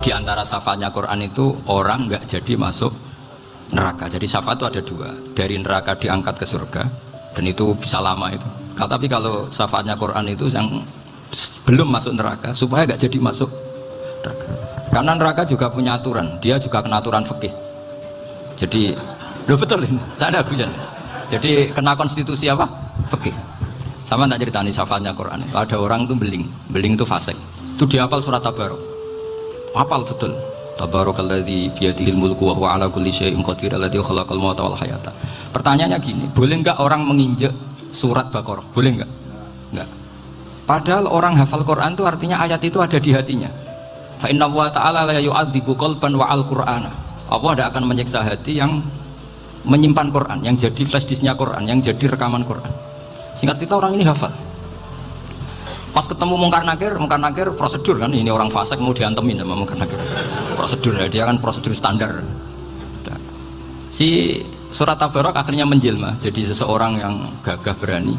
Di antara syafaatnya Quran itu orang nggak jadi masuk neraka. Jadi syafaat itu ada dua, dari neraka diangkat ke surga, dan itu bisa lama itu. Tapi kalau syafaatnya Quran itu yang belum masuk neraka supaya nggak jadi masuk neraka. Karena neraka juga punya aturan, dia juga kena aturan fikih. Jadi, lo betul ini, saya ada bujan. Jadi kena konstitusi apa? Fikih. Sama tak ceritani syafaatnya Quran itu ada orang itu beling itu fasik. Itu dia hafal surat Tabarok. Hafal betul. Tabarakalladzi biyadihil mulku wa huwa ala kulli syai'in qadir alladzi khalaqal mauta wal hayata. Pertanyaannya gini, boleh enggak orang menginjek surat Baqarah? Boleh enggak? Enggak. Padahal orang hafal Quran itu artinya ayat itu ada di hatinya. Fa inna wa ta'ala la yu'adzibu qalban wa al-Qur'ana. Allah tidak akan menyiksa hati yang menyimpan Quran, yang jadi flash disknya Quran, yang jadi rekaman Quran. Singkat cerita orang ini hafal. Pas ketemu Mungkar Nakir prosedur kan, ini orang fasik mau diantemin sama Mungkar Nakir. Prosedur ya, dia kan prosedur standar. Si surat Tabarok akhirnya menjelma jadi seseorang yang gagah berani.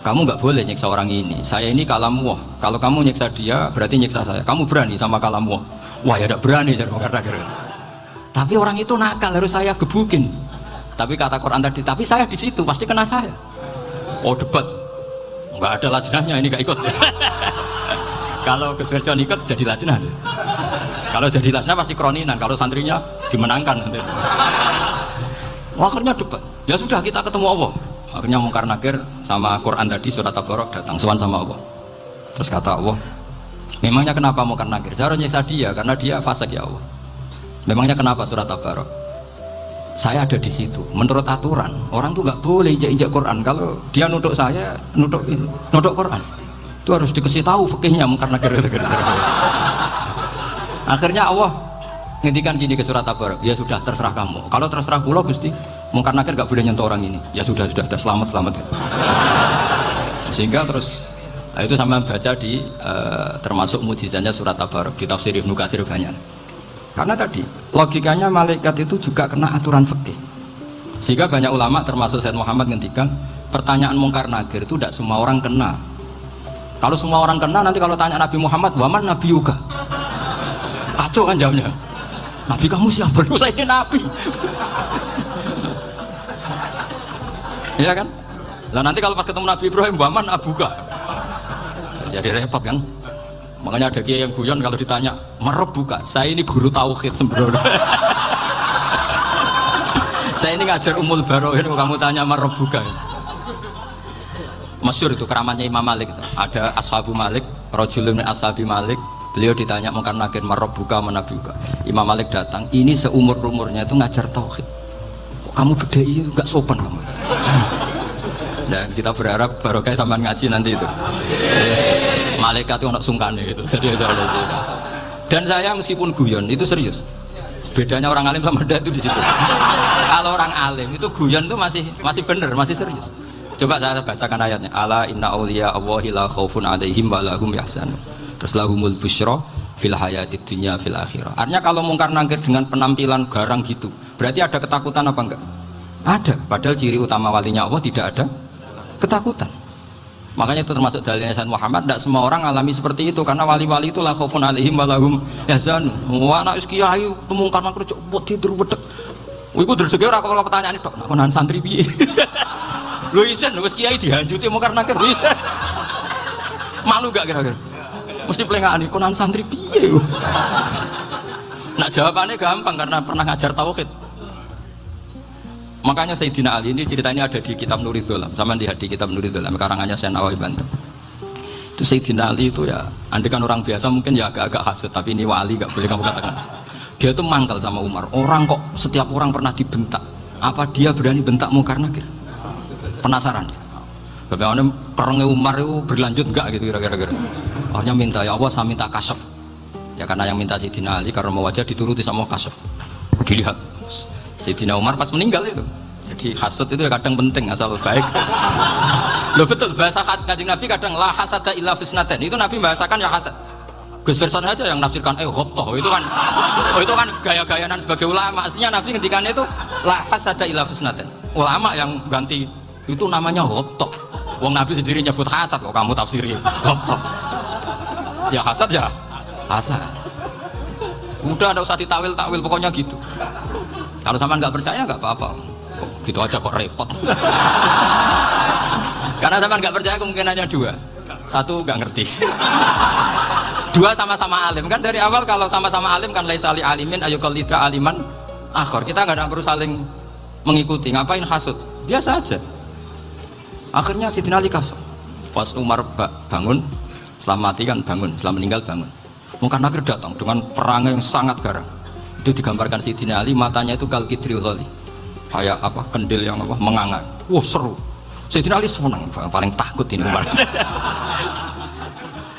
Kamu nggak boleh nyiksa orang ini. Saya ini kalamullah. Kalau kamu nyiksa dia berarti nyiksa saya. Kamu berani sama kalamullah. Wah ya tidak berani jadi Mungkar Nakir. Tapi orang itu nakal, harus saya gebukin. Tapi kata Quran tadi, tapi saya di situ pasti kena saya. Oh debat, nggak ada lajnahnya, ini nggak ikut. Kalau Gus Wirjon ikut jadi lajnah. Kalau jadi lajnah pasti kroninan, kalau santrinya dimenangkan nanti. Akhirnya debat, ya sudah kita ketemu Allah. Akhirnya Mungkar Nakir sama Quran tadi surat Tabarok datang sowan sama Allah. Terus kata Allah, memangnya kenapa Mungkar Nakir? Saya harus nyiksa dia karena dia fasik ya Allah. Memangnya kenapa surat Tabarok? Saya ada di situ. Menurut aturan orang tuh nggak boleh injak Quran. Kalau dia nutuk saya, nutuk Quran, itu harus dikasih tahu fikihnya Mungkar Nakir. Akhirnya Allah ngendikan gini ke surat Tabarok, ya sudah terserah kamu. Kalau terserah pulau Gusti, Mungkar Nakir nggak boleh nyentuh orang ini. Ya sudah selamat. Sehingga terus itu sama baca di termasuk mujizatnya surat Tabarok di tafsir Ibnu Katsir banyak. Karena tadi logikanya malaikat itu juga kena aturan fikih. Sehingga banyak ulama termasuk Said Muhammad ngendikan pertanyaan Mungkar Nakir itu tidak semua orang kena. Kalau semua orang kena nanti kalau tanya Nabi Muhammad, waman Nabi juga. Kacau kan jawabnya. Nabi kamu siapa? Saya ini Nabi. Iya kan? Lah nanti kalau pas ketemu Nabi Ibrahim, waman abuka. Jadi repot kan? Makanya ada kiai yang guyon kalau ditanya merep buka, saya ini guru tauhid sembrono. Saya ini ngajar Ummul Baroin, kamu tanya merep buka. Masyhur itu keramatnya Imam Malik itu. Ada Ashabu Malik, rajulun min ashabi Malik, beliau ditanya Mungkar Nakir merep buka mana buka. Imam Malik datang, ini seumur-umurnya itu ngajar tauhid. Kok kamu bedai itu enggak sopan kamu. Dan kita berharap barokah sampean ngaji nanti itu. Malaikat itu anak sungkane gitu. Dan saya meskipun guyon itu serius. Bedanya orang alim sama ndak itu di situ. Kalau orang alim itu guyon itu masih bener, masih serius. Coba saya bacakan ayatnya. Ala inna auliya Allahi la khaufun 'alaihim wa lahum yahzanun. Terus lahumul busyra fil hayatid dunya fil akhirah. Artinya kalau Mungkar Nakir dengan penampilan garang gitu, berarti ada ketakutan apa enggak? Ada. Padahal ciri utama walinya Allah tidak ada ketakutan. Makanya itu termasuk dalilnya Sayyid Muhammad, tidak semua orang alami seperti itu karena wali-wali itu la khaufun 'alaihim wa lahum yahzanun. Wah anak kiai Mungkar Nakir cok tidur bedek. Iku dreseke ora kok pertanyaan tok, nek konan santri piye? Lho isin wis kiai dihanjuti Mungkar Nakir. Malu gak kira-kira? Mesti pelengane konan santri piye? Nah jawabannya gampang karena pernah ngajar tauhid. Makanya Sayyidina Ali ini ceritanya ada di kitab Nuridul Alam. Sama lihat di kitab Nuridul Alam karangannya Syekh Nawawi Banten. Itu Sayyidina Ali itu ya, andai kan orang biasa mungkin ya agak-agak hasut, tapi ini wali gak boleh kamu katakan. Dia itu mangkal sama Umar. Orang kok setiap orang pernah dibentak. Apa dia berani bentak Mungkar Nakir? Penasaran dia. Bagaimana perangnya Umar itu berlanjut gak gitu kira-kira. Akhirnya minta, ya Allah saya minta kasyaf. Ya karena yang minta Sayyidina Ali karena mau wajah dituruti sama kasyaf. Dilihat Sayyidina Umar pas meninggal itu. Jadi hasud itu ya kadang penting asal baik. Loh betul bahasa Kanjeng Nabi kadang la hasada illa fisnaten. Itu Nabi bahasakan ya hasad. Gus Wirjon aja yang nafsirkan ghobtoh itu kan gaya-gayanan sebagai ulama. Aslinya Nabi ngendikan itu la hasada illa fisnaten. Ulama yang ganti itu namanya ghobtoh. Wong Nabi sendiri nyebut hasad kok kamu tafsiri ghobtoh. Ya hasad ya hasad. Udah nggak usah ditawil-tawil, pokoknya gitu. Kalau sampean nggak percaya nggak apa-apa. Oh, gitu aja kok repot. Karena sampean nggak percaya kemungkinannya dua. Satu nggak ngerti. Dua sama-sama alim. Kan dari awal kalau sama-sama alim kan laisa li alimin ayuqallida aliman akhir. Kita nggak perlu saling mengikuti. Ngapain hasud? Biasa aja. Akhirnya Sidina Ali kasih. Pas Umar bangun, setelah mati kan bangun, setelah meninggal bangun. Mungkin akhir datang dengan perang yang sangat garang. Itu digambarkan Sidina Ali, matanya itu kalkidril ghali, kayak apa, kendil yang apa, menganga. Wah seru. Sidina Ali senang, paling takut ini Umar.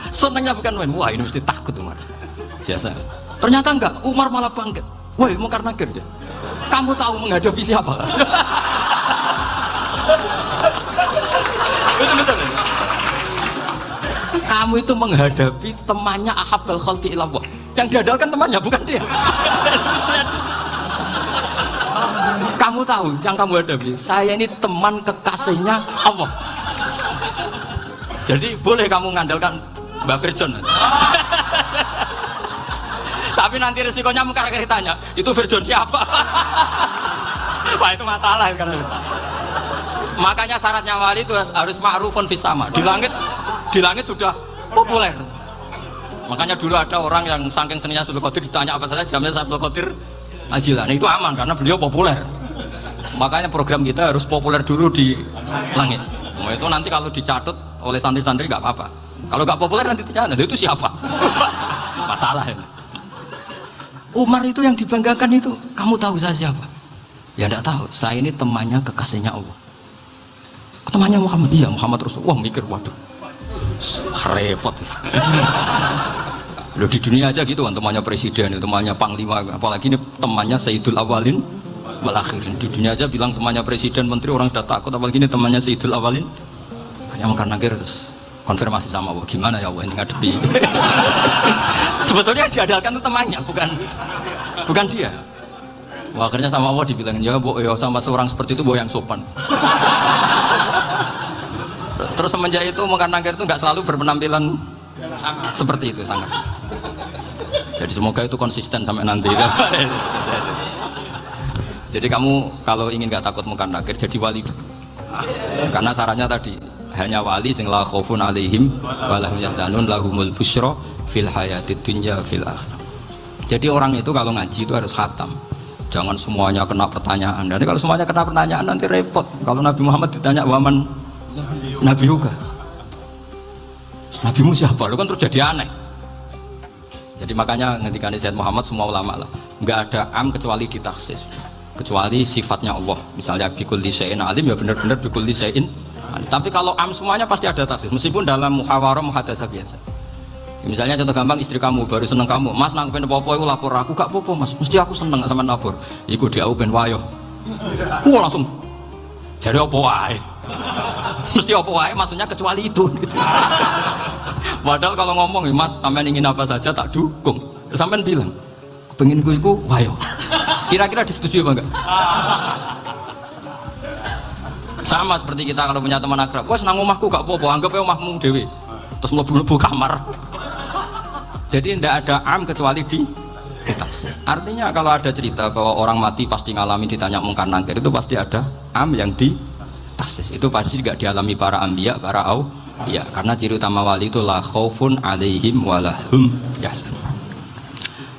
Senangnya bukan main, wah ini mesti takut Umar. Biasa. Ternyata enggak, Umar malah bangkit. Woi Mungkar Nakir ya. Kamu tahu menghadapi siapa? Betul-betul. Kamu itu menghadapi temannya Ahabbal Khalqi ilallah. Yang diandalkan temannya bukan dia. Kamu tahu yang kamu hadapi, saya ini teman kekasihnya Allah. Jadi boleh kamu mengandalkan Mbak Virjon. Tapi nanti resikonya Mungkar Nakir tanya, itu Virjon siapa? Wah itu masalah kan. Makanya syaratnya wali itu harus ma'rufun fis sama. Di langit sudah populer. Makanya dulu ada orang yang saking seninya Abdul Qadir ditanya apa saja jamnya Abdul Qadir Al-Jilani, itu aman karena beliau populer. Makanya program kita harus populer dulu di langit. Nah, itu nanti kalau dicatut oleh santri-santri nggak apa-apa. Kalau nggak populer nanti dicatat itu siapa? Masalah ini. Umar itu yang dibanggakan itu, kamu tahu saya siapa? Ya enggak tahu, saya ini temannya kekasihnya Allah. Temannya Muhammad, iya Muhammad Rasulullah. Wah mikir, waduh repot. Loh di dunia aja gitu kan, temannya presiden, temannya panglima, apalagi ini temannya Sayyidul Awalin wal Akhirin. Di dunia aja bilang temannya presiden, menteri, orang sudah takut, apalagi ini temannya Sayyidul Awalin. Yang Mungkar Nakir terus konfirmasi sama Allah, gimana ya Allah ini ngadepi. Sebetulnya yang diandalkan itu temannya, bukan dia. Wah, akhirnya sama Allah dibilangin, ya Bu, ya sama seorang seperti itu Bu yang sopan. Terus semenjak itu Mungkar Nakir itu nggak selalu berpenampilan seperti itu, sangat. Jadi semoga itu konsisten sampai nanti. Jadi kamu kalau ingin nggak takut Mungkar Nakir, jadi wali dulu. Karena syaratnya tadi hanya wali sing la khaufun alaihim wa lahum yahzanun lahumul busyra fil hayatid dunya fil akhirah. Jadi orang itu kalau ngaji itu harus khatam. Jangan semuanya kena pertanyaan. Dan kalau semuanya kena pertanyaan nanti repot. Kalau Nabi Muhammad ditanya waman Nabi juga. Nabimu siapa? Lu kan terus jadi aneh. Jadi makanya ketika Sayyid Muhammad semua ulama lah, nggak ada am kecuali ditaksis. Kecuali sifatnya Allah. Misalnya bikulli syai'in alim ya benar-benar bikulli syai'in. Tapi kalau am semuanya pasti ada taksis. Meskipun dalam muhawarah muhadasah biasa. Misalnya contoh gampang, istri kamu baru seneng kamu, Mas nang pengen popo itu lapor aku, gak popo Mas, mesti aku seneng sama lapor. Iku dia aku pengen wayo. Langsung jadi opo wae. Mesti opo wae maksudnya kecuali itu gitu. Padahal kalau ngomong Mas sampean ingin apa saja tak dukung. Terus sampean bilang pengen ku iku wayo. Kira-kira disetujui apa enggak? Sama seperti kita kalau punya teman akrab, wes nang omahku gak popo, anggap ya omahmu dhewe. Terus mlebu-mlebu kamar. Jadi tidak ada am kecuali di ditaksis. Artinya kalau ada cerita bahwa orang mati pasti ngalami ditanya Mungkar Nakir, itu pasti ada am yang ditaksis. Itu pasti tidak dialami para anbiya, para auliya. Karena ciri utama wali itu la khaufun alaihim walahum yahzanun.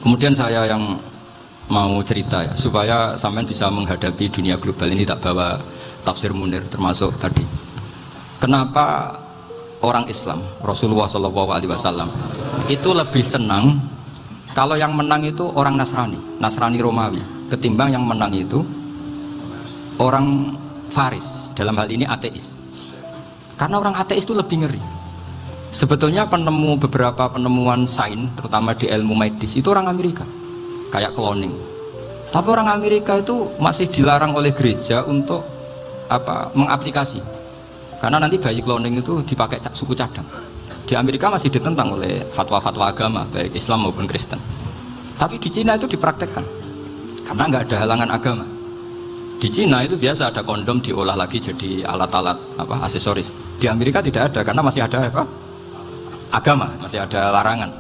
Kemudian saya yang mau cerita ya, supaya sampean bisa menghadapi dunia global ini, tak bawa tafsir Munir termasuk tadi. Kenapa orang Islam, Rasulullah SAW itu lebih senang kalau yang menang itu orang Nasrani Romawi, ketimbang yang menang itu orang Faris, dalam hal ini ateis. Karena orang ateis itu lebih ngeri. Sebetulnya beberapa penemuan sains, terutama di ilmu medis, itu orang Amerika, kayak cloning. Tapi orang Amerika itu masih dilarang oleh gereja untuk mengaplikasi. Karena nanti bayi cloning itu dipakai suku cadang. Di Amerika masih ditentang oleh fatwa-fatwa agama, baik Islam maupun Kristen. Tapi di Cina itu dipraktekkan, karena nggak ada halangan agama. Di Cina itu biasa ada kondom diolah lagi jadi alat-alat aksesoris. Di Amerika tidak ada, karena masih ada agama, masih ada larangan.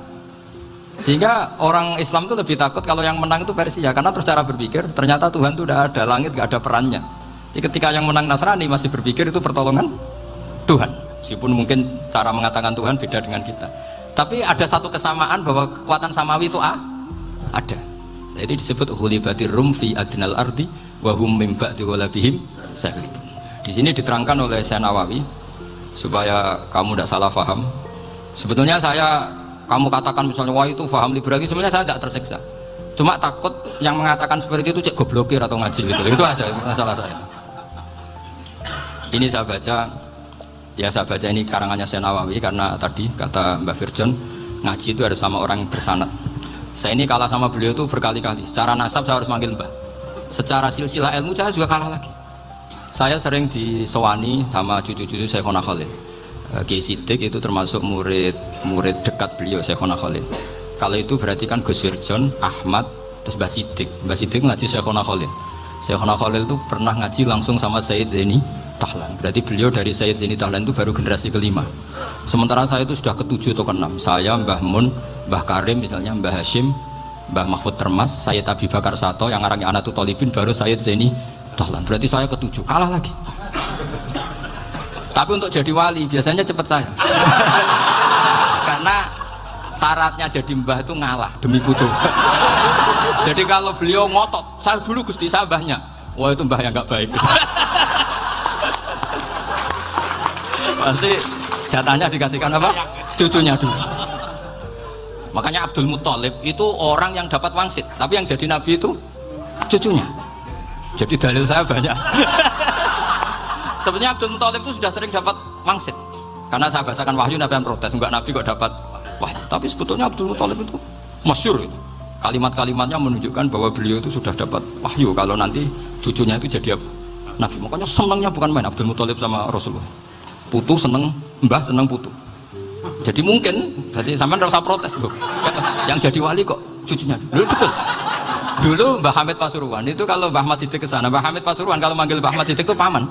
Sehingga orang Islam itu lebih takut kalau yang menang itu Persia, karena terus cara berpikir ternyata Tuhan itu udah ada, langit gak ada perannya. Jadi ketika yang menang Nasrani masih berpikir itu pertolongan Tuhan, meskipun mungkin cara mengatakan Tuhan beda dengan kita, tapi ada satu kesamaan bahwa kekuatan samawi itu ada. Jadi disebut ghulibatir rum fi adnal ardi wa hum min ba'di ghalabihim saghlibun. Di sini diterangkan oleh Syekh Nawawi supaya kamu tidak salah paham. Sebetulnya kamu katakan misalnya wah itu paham liberal, sebenarnya saya tidak tersiksa. Cuma takut yang mengatakan seperti itu cek goblokir atau ngaji gitu. Itu aja masalah saya. Ini saya baca ini karangannya Syekh Nawawi karena tadi kata Mbak Firjon ngaji itu harus sama orang yang bersanad. Saya ini kalah sama beliau itu berkali-kali. Secara nasab saya harus manggil Mbah. Secara silsilah ilmu saya juga kalah lagi. Saya sering disewani sama cucu-cucu Syekhona Khalil. Kiai Siddiq itu termasuk murid dekat beliau Syekhona Khalil. Kalau itu berarti kan Gus Wirjon, Ahmad, terus Mbah Siddiq. Mbah Siddiq ngaji Syekhona Khalil. Syekhona Khalil itu pernah ngaji langsung sama Sayyid Zaini Tahlan. Berarti beliau dari Sayyid Zaini Tahlan itu baru generasi kelima. Sementara saya itu sudah ketujuh atau keenam. Saya, Mbah Mun, Mbah Karim misalnya, Mbah Hashim, Mbah Mahfud Termas, Sayyid Abi Bakar Sato yang arangnya Anatul Talibin, baru Sayyid Zaini Tahlan. Berarti saya ketujuh, kalah lagi. Tapi untuk jadi wali biasanya cepat saya. Karena syaratnya jadi mbah itu ngalah demi putu. Jadi kalau beliau ngotot, saya dulu Gusti, saya mbahnya. Wah itu mbah yang nggak baik. Pasti jatahnya dikasihkan apa? Cucunya dulu. Makanya Abdul Muthalib itu orang yang dapat wangsit, tapi yang jadi nabi itu cucunya. Jadi dalil saya banyak. Sebenarnya Abdul Muthalib itu sudah sering dapat wangsit. Karena saya bahasakan wahyu, Nabi yang protes, enggak nabi kok dapat wahyu. Tapi sebetulnya Abdul Muthalib itu masyhur. Kalimat-kalimatnya menunjukkan bahwa beliau itu sudah dapat wahyu kalau nanti cucunya itu jadi nabi. Makanya senangnya bukan main Abdul Muthalib sama Rasulullah. Putu seneng, mbah seneng putu. Jadi mungkin, jadi sampean rasa protes loh. Yang jadi wali kok cucunya. Dulu betul. Dulu Mbah Hamid Pasuruan itu kalau Mbah Ahmad Siddiq ke sana, Mbah Hamid Pasuruan kalau manggil Mbah Ahmad Siddiq itu paman.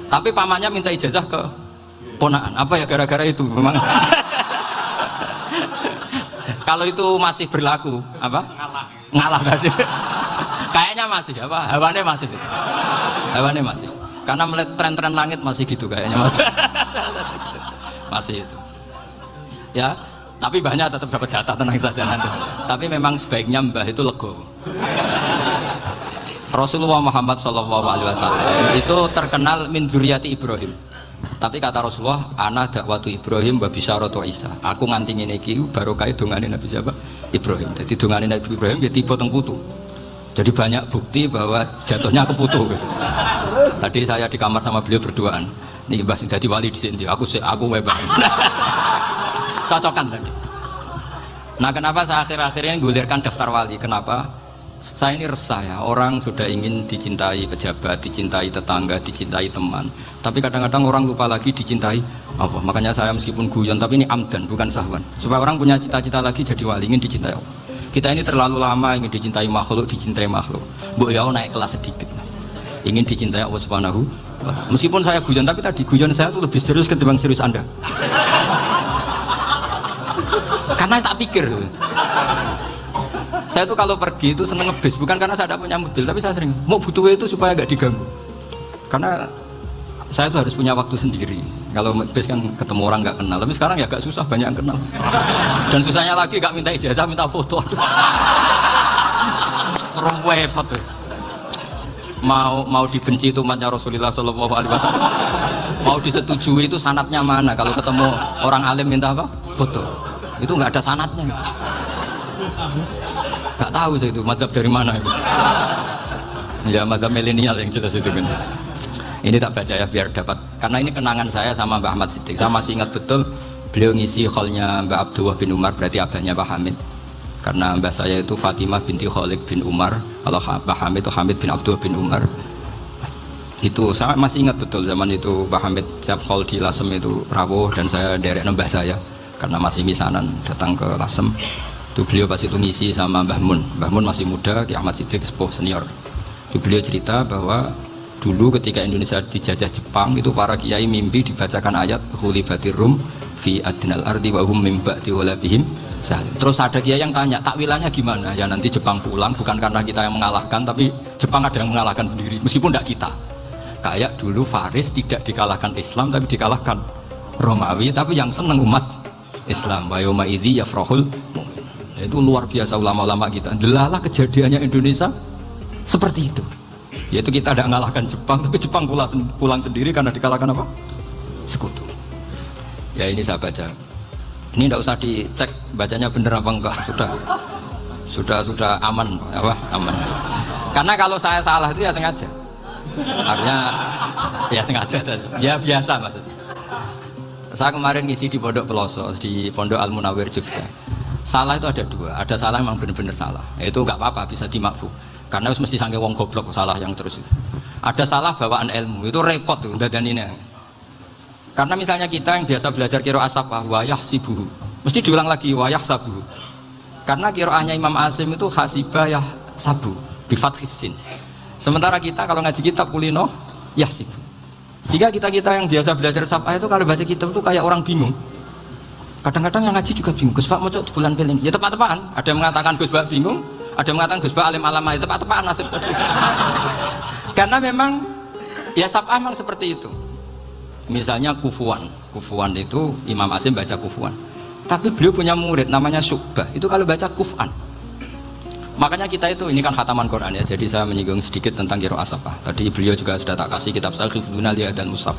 Tapi pamannya minta ijazah ke ponakan. Apa ya gara-gara itu memang. Kalau itu masih berlaku, apa? Ngalah tadi. Kayaknya masih, apa? Hawannya masih. Hawannya masih. Karena melihat tren-tren langit masih gitu kayaknya masih. Masih itu. Ya, tapi banyak tetap dapat jatah, tenang saja nanti. Tapi memang sebaiknya mbah itu lego. Rasulullah Muhammad SAW itu terkenal min dzurriyyati Ibrahim. Tapi kata Rasulullah, ana dakwatu Ibrahim wa bisyaratu Isa. Aku nganti ngene iki barokah dongane Nabi siapa? Ibrahim. Jadi dongane Nabi Ibrahim ya tiba teng putu. Jadi banyak bukti bahwa jatuhnya ke putu gitu. Tadi saya di kamar sama beliau berduaan. Nih Mbah sing dadi wali di sini, aku webah. Cocokan tadi. Nah kenapa saya akhir-akhirnya gulirkan daftar wali? Kenapa? Saya ini resah ya, orang sudah ingin dicintai pejabat, dicintai tetangga, dicintai teman. Tapi kadang-kadang orang lupa lagi dicintai apa. Makanya saya meskipun guyon, tapi ini amdan, bukan sahwan. Supaya orang punya cita-cita lagi jadi wali, ingin dicintai Allah. Kita ini terlalu lama ingin dicintai makhluk, dicintai makhluk. Mbok ya naik kelas sedikit. Ingin dicintai Allah Subhanahu wa Ta'ala. Meskipun saya guyon, tapi tadi guyon saya itu lebih serius ketimbang serius Anda. Karena tak pikir saya tuh kalau pergi itu seneng ngebis, bukan karena saya tidak punya mobil, tapi saya sering mau butuh itu supaya nggak diganggu. Karena saya tuh harus punya waktu sendiri. Kalau ngebis kan ketemu orang nggak kenal, tapi sekarang ya agak susah, banyak yang kenal. Dan susahnya lagi nggak minta ijazah, minta foto. Repot tuh. Mau dibenci itu umatnya Rasulullah SAW, mau disetujui itu sanatnya mana? Kalau ketemu orang alim minta apa? Foto. Itu nggak ada sanatnya. Nggak tahu saya itu mazhab dari mana itu. Ya mazhab milenial yang jelas itu kan. Ini tak baca ya biar dapat, karena ini kenangan saya sama Mbah Ahmad Siddiq. Saya masih ingat betul beliau ngisi hallnya Mbah Abdullah bin Umar, berarti abahnya Mbah Hamid. Karena mbah saya itu Fatimah binti Khalid bin Umar, kalau Mbah Hamid itu Hamid bin Abdullah bin Umar. Itu saya masih ingat betul zaman itu Mbah Hamid tiap hall di Lasem itu rawuh dan saya derek mbah saya karena masih misanan datang ke Lasem. Itu beliau pas itu ngisi sama Mbah Mun. Mbah Mun masih muda, Ki Ahmad Siddiq sepuh senior. Itu beliau cerita bahwa dulu ketika Indonesia dijajah Jepang itu para kiai mimpi dibacakan ayat Ghulibatir Rum fi adnal ardi wa hum min ba'di ghalabihim Terus ada kiai yang tanya, takwilannya gimana? Ya nanti Jepang pulang, bukan karena kita yang mengalahkan, tapi Jepang ada yang mengalahkan sendiri, meskipun tidak kita. Kayak dulu Faris tidak dikalahkan Islam, tapi dikalahkan Romawi, tapi yang senang umat Islam. Wa yauma idzi yafrahul mu'min. Itu luar biasa ulama-ulama kita. Delalah kejadiannya Indonesia seperti itu. Yaitu kita tidak mengalahkan Jepang, tapi Jepang pulang sendiri karena dikalahkan apa? Sekutu. Ya ini saya baca. Ini tidak usah dicek bacanya bener apa enggak, sudah aman, apa aman. Karena kalau saya salah itu ya sengaja, artinya ya sengaja saja, ya biasa maksudnya. Saya kemarin ngisi di Pondok Peloso, di Pondok Al Munawir Jogja. Salah itu ada dua, ada salah memang benar-benar salah, itu nggak apa-apa, bisa dimakfu. Karena mesti sangke wong goblok salah yang terus itu. Ada salah bawaan ilmu, itu repot tuh, dan ini. Karena misalnya kita yang biasa belajar qiraah safah wayah sibuhu, mesti diulang lagi wayah sabuhu. Karena qiraahnya Imam Asim itu hasibah yah sabu bifathis sin. Sementara kita kalau ngaji kitab kulino yahsibu. Sehingga kita yang biasa belajar safah itu kalau baca kitab itu kayak orang bingung. Kadang-kadang yang ngaji juga bingung. Gus Pak mau di bulan piling. Ya tepat-tepatan. Ada yang mengatakan Gus Pak bingung, ada yang mengatakan Gus Pak alim alama. Ya tepat-tepatan nasib tadi. Karena memang ya safah memang seperti itu. Misalnya kufuan itu Imam Asim baca kufuan, tapi beliau punya murid namanya Syu'bah, itu kalau baca kuf'an. Makanya kita itu, ini kan khataman Quran ya, jadi saya menyinggung sedikit tentang qiraah safah. Tadi beliau juga sudah tak kasih kitab saya Hifdzul Liya dan Mushaf.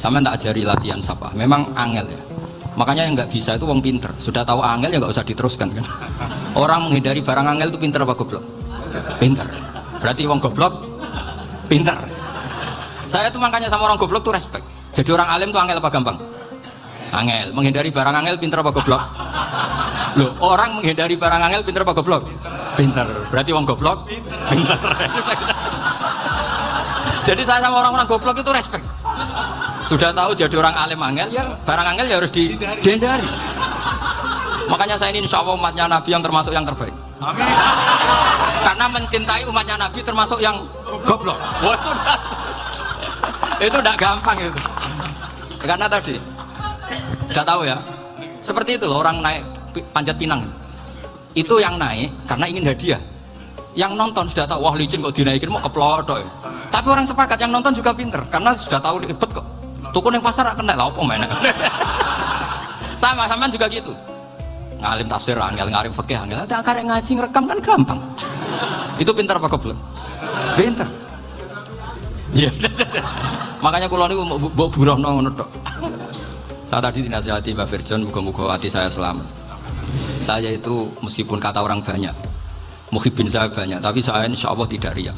Sama tak ajari latihan safah, memang angel ya. Makanya yang nggak bisa itu wong pinter, sudah tahu angel ya nggak usah diteruskan kan. Orang menghindari barang angel itu pinter apa goblok? Pinter. Berarti wong goblok pinter. Saya tuh makanya sama orang goblok tuh respect. Jadi orang alim tuh angel apa gampang? Angel. Menghindari barang angel pinter apa goblok? Loh, orang menghindari barang angel pinter apa goblok? Pinter. Berarti wong goblok pinter. Jadi saya sama orang-orang goblok itu respect. Sudah tahu jadi orang alim angel, ya barang angel ya harus dihindari. Makanya saya ini insya Allah umatnya Nabi yang termasuk yang terbaik. Amin. Karena mencintai umatnya Nabi termasuk yang goblok. Itu tidak gampang itu. Karena tadi sudah tahu ya, seperti itu loh orang naik panjat pinang. Itu yang naik karena ingin hadiah. Yang nonton sudah tahu, wah licin kok dinaikin mau keplodok ya. Tapi orang sepakat yang nonton juga pinter karena sudah tahu ribet kok. Tukun yang pasar kena lah apa mainnya. Sama juga gitu. Ngalim tafsir angel, ngalim fikih angel. Ada karek ngaji ngerekam kan gampang. Itu pinter apa goblok? Pinter. Iya. Makanya kula niku mbok burohno ngono tok. Saya tadi dinasihati Mbak Firjon, muga-muga hati saya selamat. Saya itu meskipun kata orang banyak, muhibin saya banyak, tapi saya insya Allah tidak riya.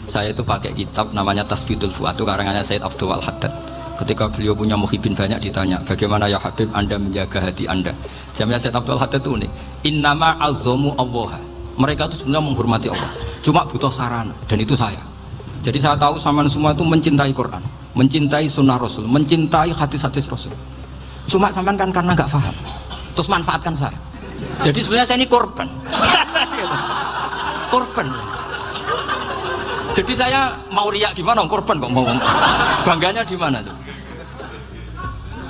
Saya itu pakai kitab namanya Tasbidul Fuad, itu karangannya Said Abdul Al-Haddad. Ketika beliau punya muhibin banyak ditanya, bagaimana ya Habib Anda menjaga hati Anda? Jamnya Said Abdul Al-Haddad itu unik. Innama azzamu Allah. Mereka itu sebenarnya menghormati Allah, cuma butuh sarana, dan itu saya. Jadi saya tahu sama semua itu mencintai Quran, mencintai sunnah Rasul, mencintai hadis-hadis Rasul. Cuma sampean kan karena nggak paham, terus manfaatkan saya. Jadi sebenarnya saya ini korban. Korban. Jadi saya mau riak gimana? Korban kok mau bangganya di mana tuh?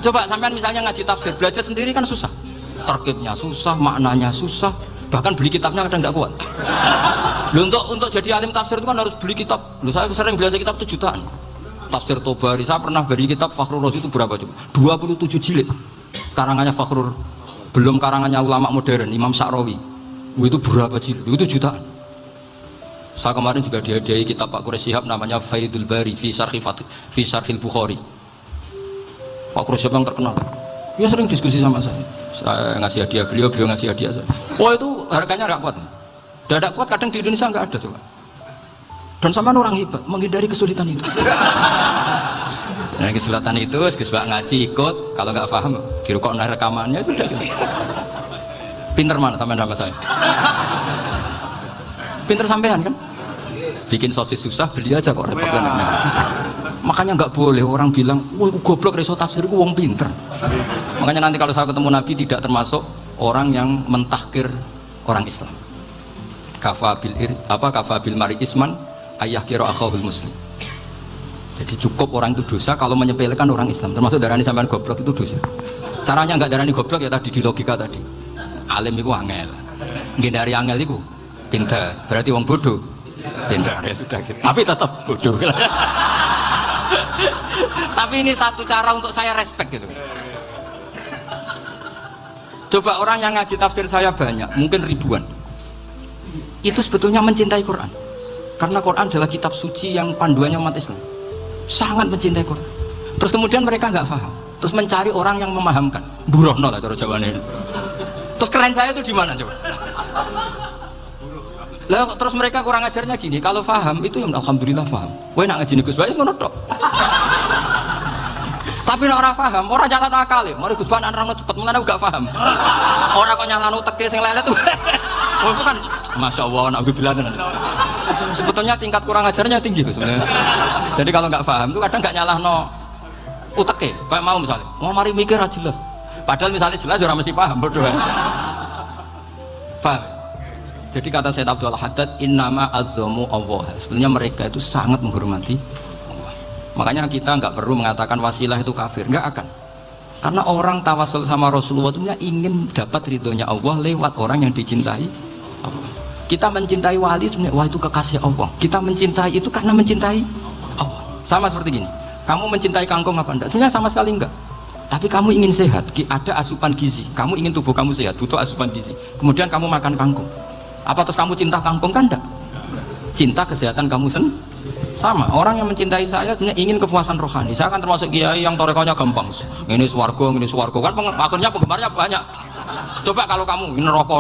Coba sampean misalnya ngaji tafsir, belajar sendiri kan susah. Terkibnya susah, maknanya susah, bahkan beli kitabnya kadang nggak kuat. Loh, untuk jadi alim tafsir itu kan harus beli kitab. Loh, saya sering belajar kitab itu jutaan. Tafsir Tobari, saya pernah beli kitab Fakhrur Razi itu berapa coba? 27 jilid. Karangannya Fakhrur, belum karangannya ulama modern, Imam Sya'rawi. Itu berapa jilid? Itu jutaan. Saya kemarin juga dihadiahi kitab Pak Quraish Shihab namanya Faidul Bari fi Syarhil Bukhari. Pak Quraish Shihab yang terkenal. Dia sering diskusi sama saya. Saya ngasih hadiah beliau ngasih hadiah saya. Oh itu harganya nggak kuat. Dadak kuat kadang di Indonesia nggak ada coba. Dan sama orang hebat menghindari kesulitan itu. Nah kesulitan itu, sebab ngaji ikut, kalau nggak paham dirukok rekamannya sudah. Gitu. Pinter mana sampean sama saya? Pinter sampean kan? Bikin sosis susah beli aja kok repot kan? Makanya nggak boleh orang bilang, wah goblok reso tafsir ku wong pinter. Makanya nanti kalau saya ketemu Nabi tidak termasuk orang yang mentahkir orang Islam. Kafabil mari isman ayah kira akhahul muslim. Jadi cukup orang itu dosa kalau menyepelekan orang Islam, termasuk darani sampean goblok itu dosa. Caranya nggak darani goblok ya tadi di logika tadi. alim iku angel. Ngindari angel iku pinter. Berarti wong bodoh pinter ya sudah gitu. Tapi tetap bodoh. Tapi ini satu cara untuk saya respect gitu. Coba orang yang ngaji tafsir saya banyak, mungkin ribuan. Itu sebetulnya mencintai Quran. Karena Quran adalah kitab suci yang panduannya umat Islam. Sangat mencintai Quran. Terus kemudian mereka nggak paham. Terus mencari orang yang memahamkan. Burono lah cara Jawane. Terus keren saya itu di mana coba? Lah terus mereka kurang ajarnya gini, kalau paham itu yang alhamdulillah paham. Kowe nak ngaji Gus Bae ngono tok. Tapi nek ora paham, ora jalan akal e. Mari Gus Bae nerangno cepet menane gak paham. Ora kok nyalano teke sing lelet. Oh itu kan masyaallah nak gue bilang sebetulnya tingkat kurang ajarnya tinggi Gus sebenarnya. Jadi kalau nggak paham itu kadang nggak nyalahno uteke. Kayak mau misalnya, mau mari mikir aja jelas. Padahal misalnya jelas ora mesti paham bodoh. Paham? Jadi kata Sayyid Abdul Haddad, innama azzamu Allah. Sebenarnya mereka itu sangat menghormati Allah. Makanya kita nggak perlu mengatakan wasilah itu kafir, nggak akan. Karena orang tawasul sama Rasulullah itu ingin dapat ridhonya Allah lewat orang yang dicintai Allah. Kita mencintai wali sebenarnya, wah itu kekasih Allah. Kita mencintai itu karena mencintai Allah. Sama seperti gini, kamu mencintai kangkung apa enggak? Sebenarnya sama sekali enggak. Tapi kamu ingin sehat, ada asupan gizi. Kamu ingin tubuh kamu sehat, butuh asupan gizi. Kemudian kamu makan kangkung. Apa terus kamu cinta kangkung? Kan enggak. Cinta kesehatan kamu sama. Orang yang mencintai saya sebenarnya ingin kepuasan rohani. Saya kan termasuk kiai yang torekonya gampang. Ini swarga kan akhirnya penggemarnya banyak. Coba kalau kamu ini neraka.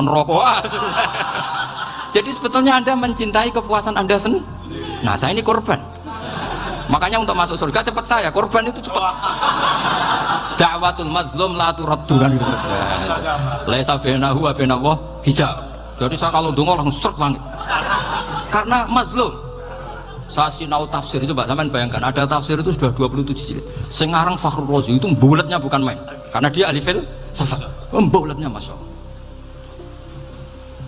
Jadi sebetulnya Anda mencintai kepuasan Anda sendiri. Nah, saya ini korban. Makanya untuk masuk surga cepat saya, korban itu cepat. Da'watul mazlum la turaddu kan gitu. Laisa bainahu wa bainallah hijab. Jadi saya kalau dongo langsung seret langit. Karena mazlum. Saya sinau tafsir itu, Mbak, sampean bayangkan ada tafsir itu sudah 27 jilid. Sekarang Fakhrul Razi itu bulatnya bukan main. Karena dia ahli filsafat. Bulatnya Masya Allah.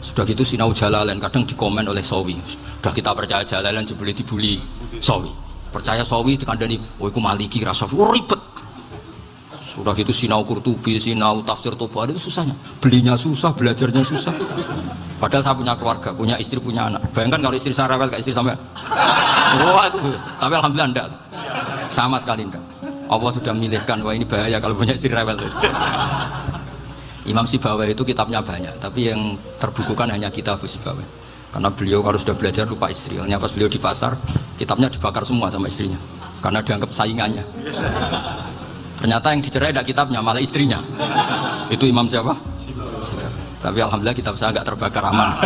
Sudah gitu sinau Jalalain kadang dikomen oleh Sawi. Sudah kita percaya Jalalain boleh dibully Sawi. Percaya Sawi dikandani, oh itu Maliki Rasafi, oh ribet. Sudah gitu sinau Qurtubi, sinau tafsir Tobari itu susahnya. Belinya susah, belajarnya susah. Padahal saya punya keluarga, punya istri, punya anak. Bayangkan kalau istri saya rewel, kayak istri sampai wah itu, tapi alhamdulillah enggak. Sama sekali enggak. Allah sudah memilihkan, wah ini bahaya kalau punya istri rewel. Imam Sibawai itu kitabnya banyak, tapi yang terbukukan hanya kitab Sibawai. Karena beliau kalau sudah belajar lupa istri. Hanya pas beliau di pasar, kitabnya dibakar semua sama istrinya. Karena dianggap saingannya. Ternyata yang dicerai tidak kitabnya, malah istrinya. Itu Imam siapa? Tapi alhamdulillah kitab saya agak terbakar aman.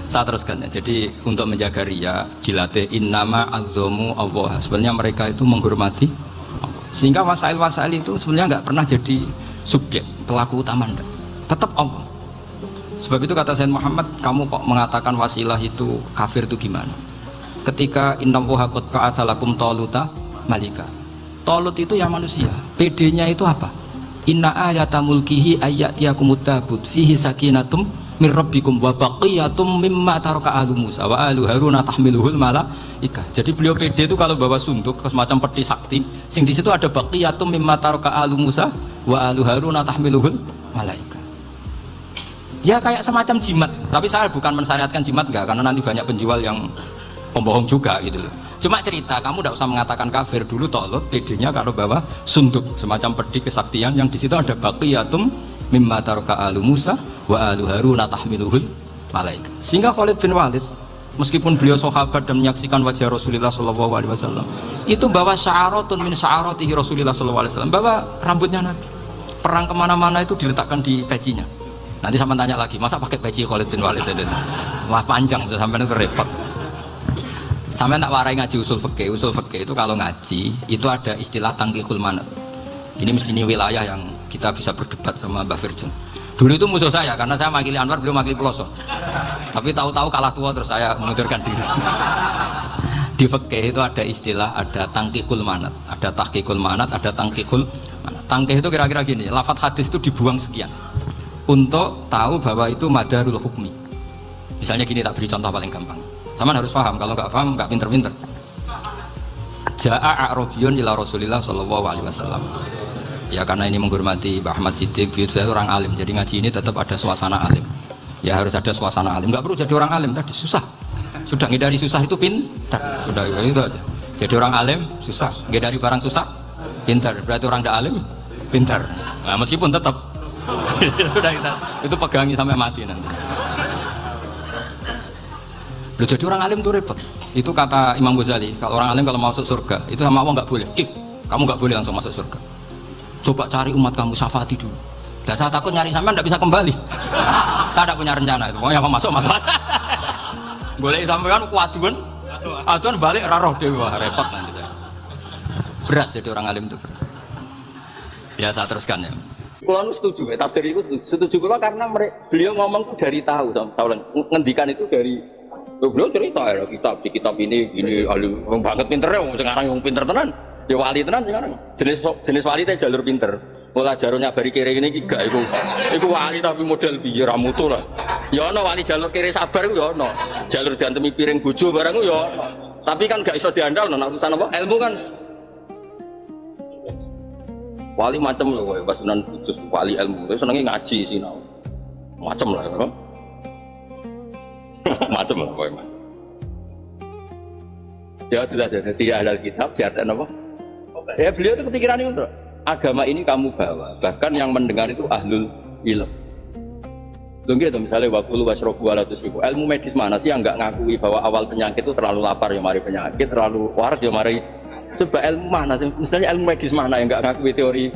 Saya teruskan ya. Jadi untuk menjaga ria dilatih innama azzamu Allah. Sebenarnya mereka itu menghormati Allah. Sehingga wasail-wasail itu sebenarnya nggak pernah jadi subjek pelaku utama enggak. Tetap Allah. Sebab itu kata Sayyid Muhammad, kamu kok mengatakan wasilah itu kafir itu gimana? Ketika innallaha qad ba'atsa lakum taluta malika. Talut itu ya manusia. PD-nya itu apa? Inna ayata mulkihi ayyatiyakumut tabut fihi sakinatum min rabbikum wa baqiyatum mimma taraka ahlu Musa wa ahlu Haruna tahmiluhul malaika. Jadi beliau PD itu kalau bawa sunduk semacam peti sakti, sing di situ ada baqiyatum mimma taraka ahlu Musa wa ahlu Haruna tahmiluhul malaika. Ya kayak semacam jimat. Tapi saya bukan mensyariatkan jimat enggak, karena nanti banyak penjual yang pembohong juga gitu loh. Cuma cerita, kamu tidak usah mengatakan kafir dulu. Tolut PD-nya kalau bawa sunduk semacam peti kesaktian yang di situ ada baqiyatum mimma taraka alu Musa wa alu Haruna tahmiluhul malaika. Sehingga Khalid bin Walid meskipun beliau sahabat dan menyaksikan wajah Rasulullah SAW, itu bawa sya'aratun min sya'aratihi Rasulullah SAW, bawa rambutnya Nabi. Perang kemana-mana itu diletakkan di pecinya. Nanti sampai tanya lagi, masa pakai peci Khalid bin Walid itu? Wah panjang, sampai itu repot. Sampai tak warai ngaji usul fikih itu kalau ngaji itu ada istilah tangkihul manat. Ini mesti wilayah yang kita bisa berdebat sama Mbah Firjan. Dulu itu musuh saya karena saya makili Anwar, beliau makili Peloso. Tapi tahu-tahu kalah tua terus saya mengundurkan diri. Di fikih itu ada istilah, ada tangkihul manat, ada tahqiqul manat, ada tangkihul manat. Tangkih itu kira-kira gini, lafadz hadis itu dibuang sekian untuk tahu bahwa itu madarul hukmi. Misalnya gini, tak beri contoh paling gampang. Sama harus paham, kalau nggak paham nggak pinter-pinter. Ja'a a'rabiyun ila Rasulillah sallallahu alaihi wasallam. ya karena ini menghormati Pak Ahmad Siddiq, beliau itu orang alim, jadi ngaji ini tetap ada suasana alim. Ya harus ada suasana alim, nggak perlu jadi orang alim tadi susah. Sudah ngindari susah itu pintar, sudah itu aja. Jadi orang alim susah, ngindari barang susah pintar, berarti orang tidak alim pintar. Nah, meskipun tetap sudah itu pegangi sampai mati nanti. Loh, jadi orang alim itu repot. Itu kata Imam Ghazali, kalau orang alim kalau masuk surga itu sama Allah nggak boleh. Kif, kamu nggak boleh langsung masuk surga. Coba cari umat kamu syafaati dulu. Nah, saya takut nyari sampean nggak bisa kembali. Saya tidak punya rencana itu. Pokoknya masuk. Boleh sampean kuaduan, aduan balik raroh dewi, wah repot nanti saya. Berat jadi orang alim itu berat. Ya saya teruskan ya. Kalau setuju, tafsir itu setuju karena beliau ngomong dari tahu, saya ngendikan itu dari. Beliau cerita ya kitab di kitab ini alim banget pinternya, sekarang yang pinter tenan, ya wali tenan sekarang. Jenis wali teh jalur pinter. Pola jalurnya bari kiri ini gak iku wali tapi model biar ramutu lah. Ya ono wali jalur kiri sabar ya ono. Jalur diantemi piring bojo barang ya ono. Tapi kan gak iso diandal nang urusan apa? Ilmu kan. Wali macam lho kowe pas Sunan Kudus wali ilmu. Kowe senenge ngaji sinau. Macam lah ya. Macam lah kowe. Ya sudah tidak ada kitab diartikan apa? Ya beliau itu kepikiran itu. Agama ini kamu bawa, bahkan yang mendengar itu ahlul ilm. Gitu, misalnya wakulu wasrobu ala tusriku. Ilmu medis mana sih yang nggak ngakui bahwa awal penyakit itu terlalu lapar ya mari penyakit, terlalu waras ya mari. Coba ilmu mana sih? Misalnya ilmu medis mana yang nggak ngakui teori?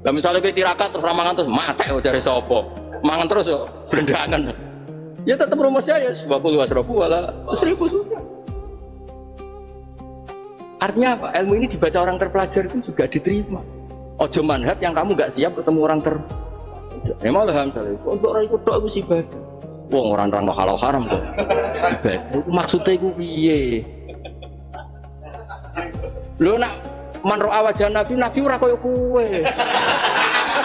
Nah, misalnya kita tirakat terus ramangan terus mate dari sopo, mangan terus yo berendangan. Ya tetap rumusnya ya wakulu wasrobu ala tusriku sudah. Artinya apa? Ilmu ini dibaca orang terpelajar itu juga diterima. Ojo manhat yang kamu gak siap ketemu orang memang lah misalnya untuk orang ikut doa itu ibadah. Wong orang halal haram kok ibadah. Maksudnya itu piye? Lho nak manro'a wajah Nabi ora koyo kowe.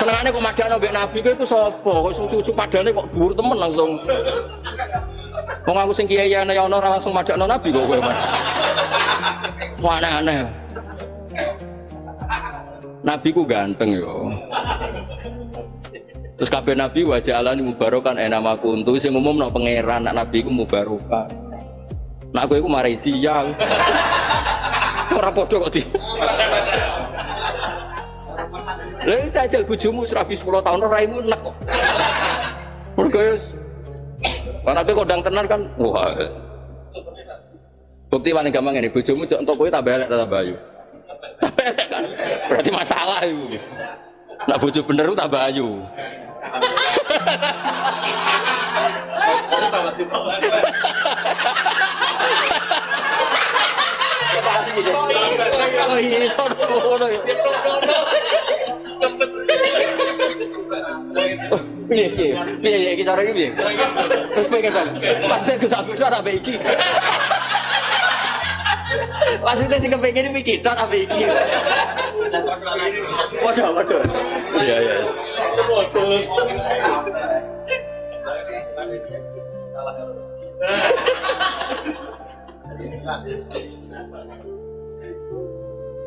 Senengane kok madakno mbek Nabi kowe iku sapa? Kok cucu padane kok dhuwur temen langsung. Wong aku sing kiai-kiai ana ora langsung madakno Nabi kok kowe. Wah aneh. Nabi ku ganteng yo. Terus kabeh nabi wajah Allah ini mubarokan nama kuntu sing umum no pangeran nak nabi ku mubarokan. Nak kowe iku mari sial. Ora padha kok di. Lha jajal bojomu serabi 10 tahun raimu nek kok. Mergo wis ana kowe kondang tenan kan. Wah. Bukti paling gampang ini bojomu jek entuk kowe tambah elek tambah ayu. Berarti masalah itu. Nak bojo bener itu tambah ayu. Oh iya, sono ya. Piye iki cara iki piye? Terus pengen Pak. Pasti aku sampe ora iki. Maksudnya sih kepengen ini mikir, tak apa iki. Waduh. Iya.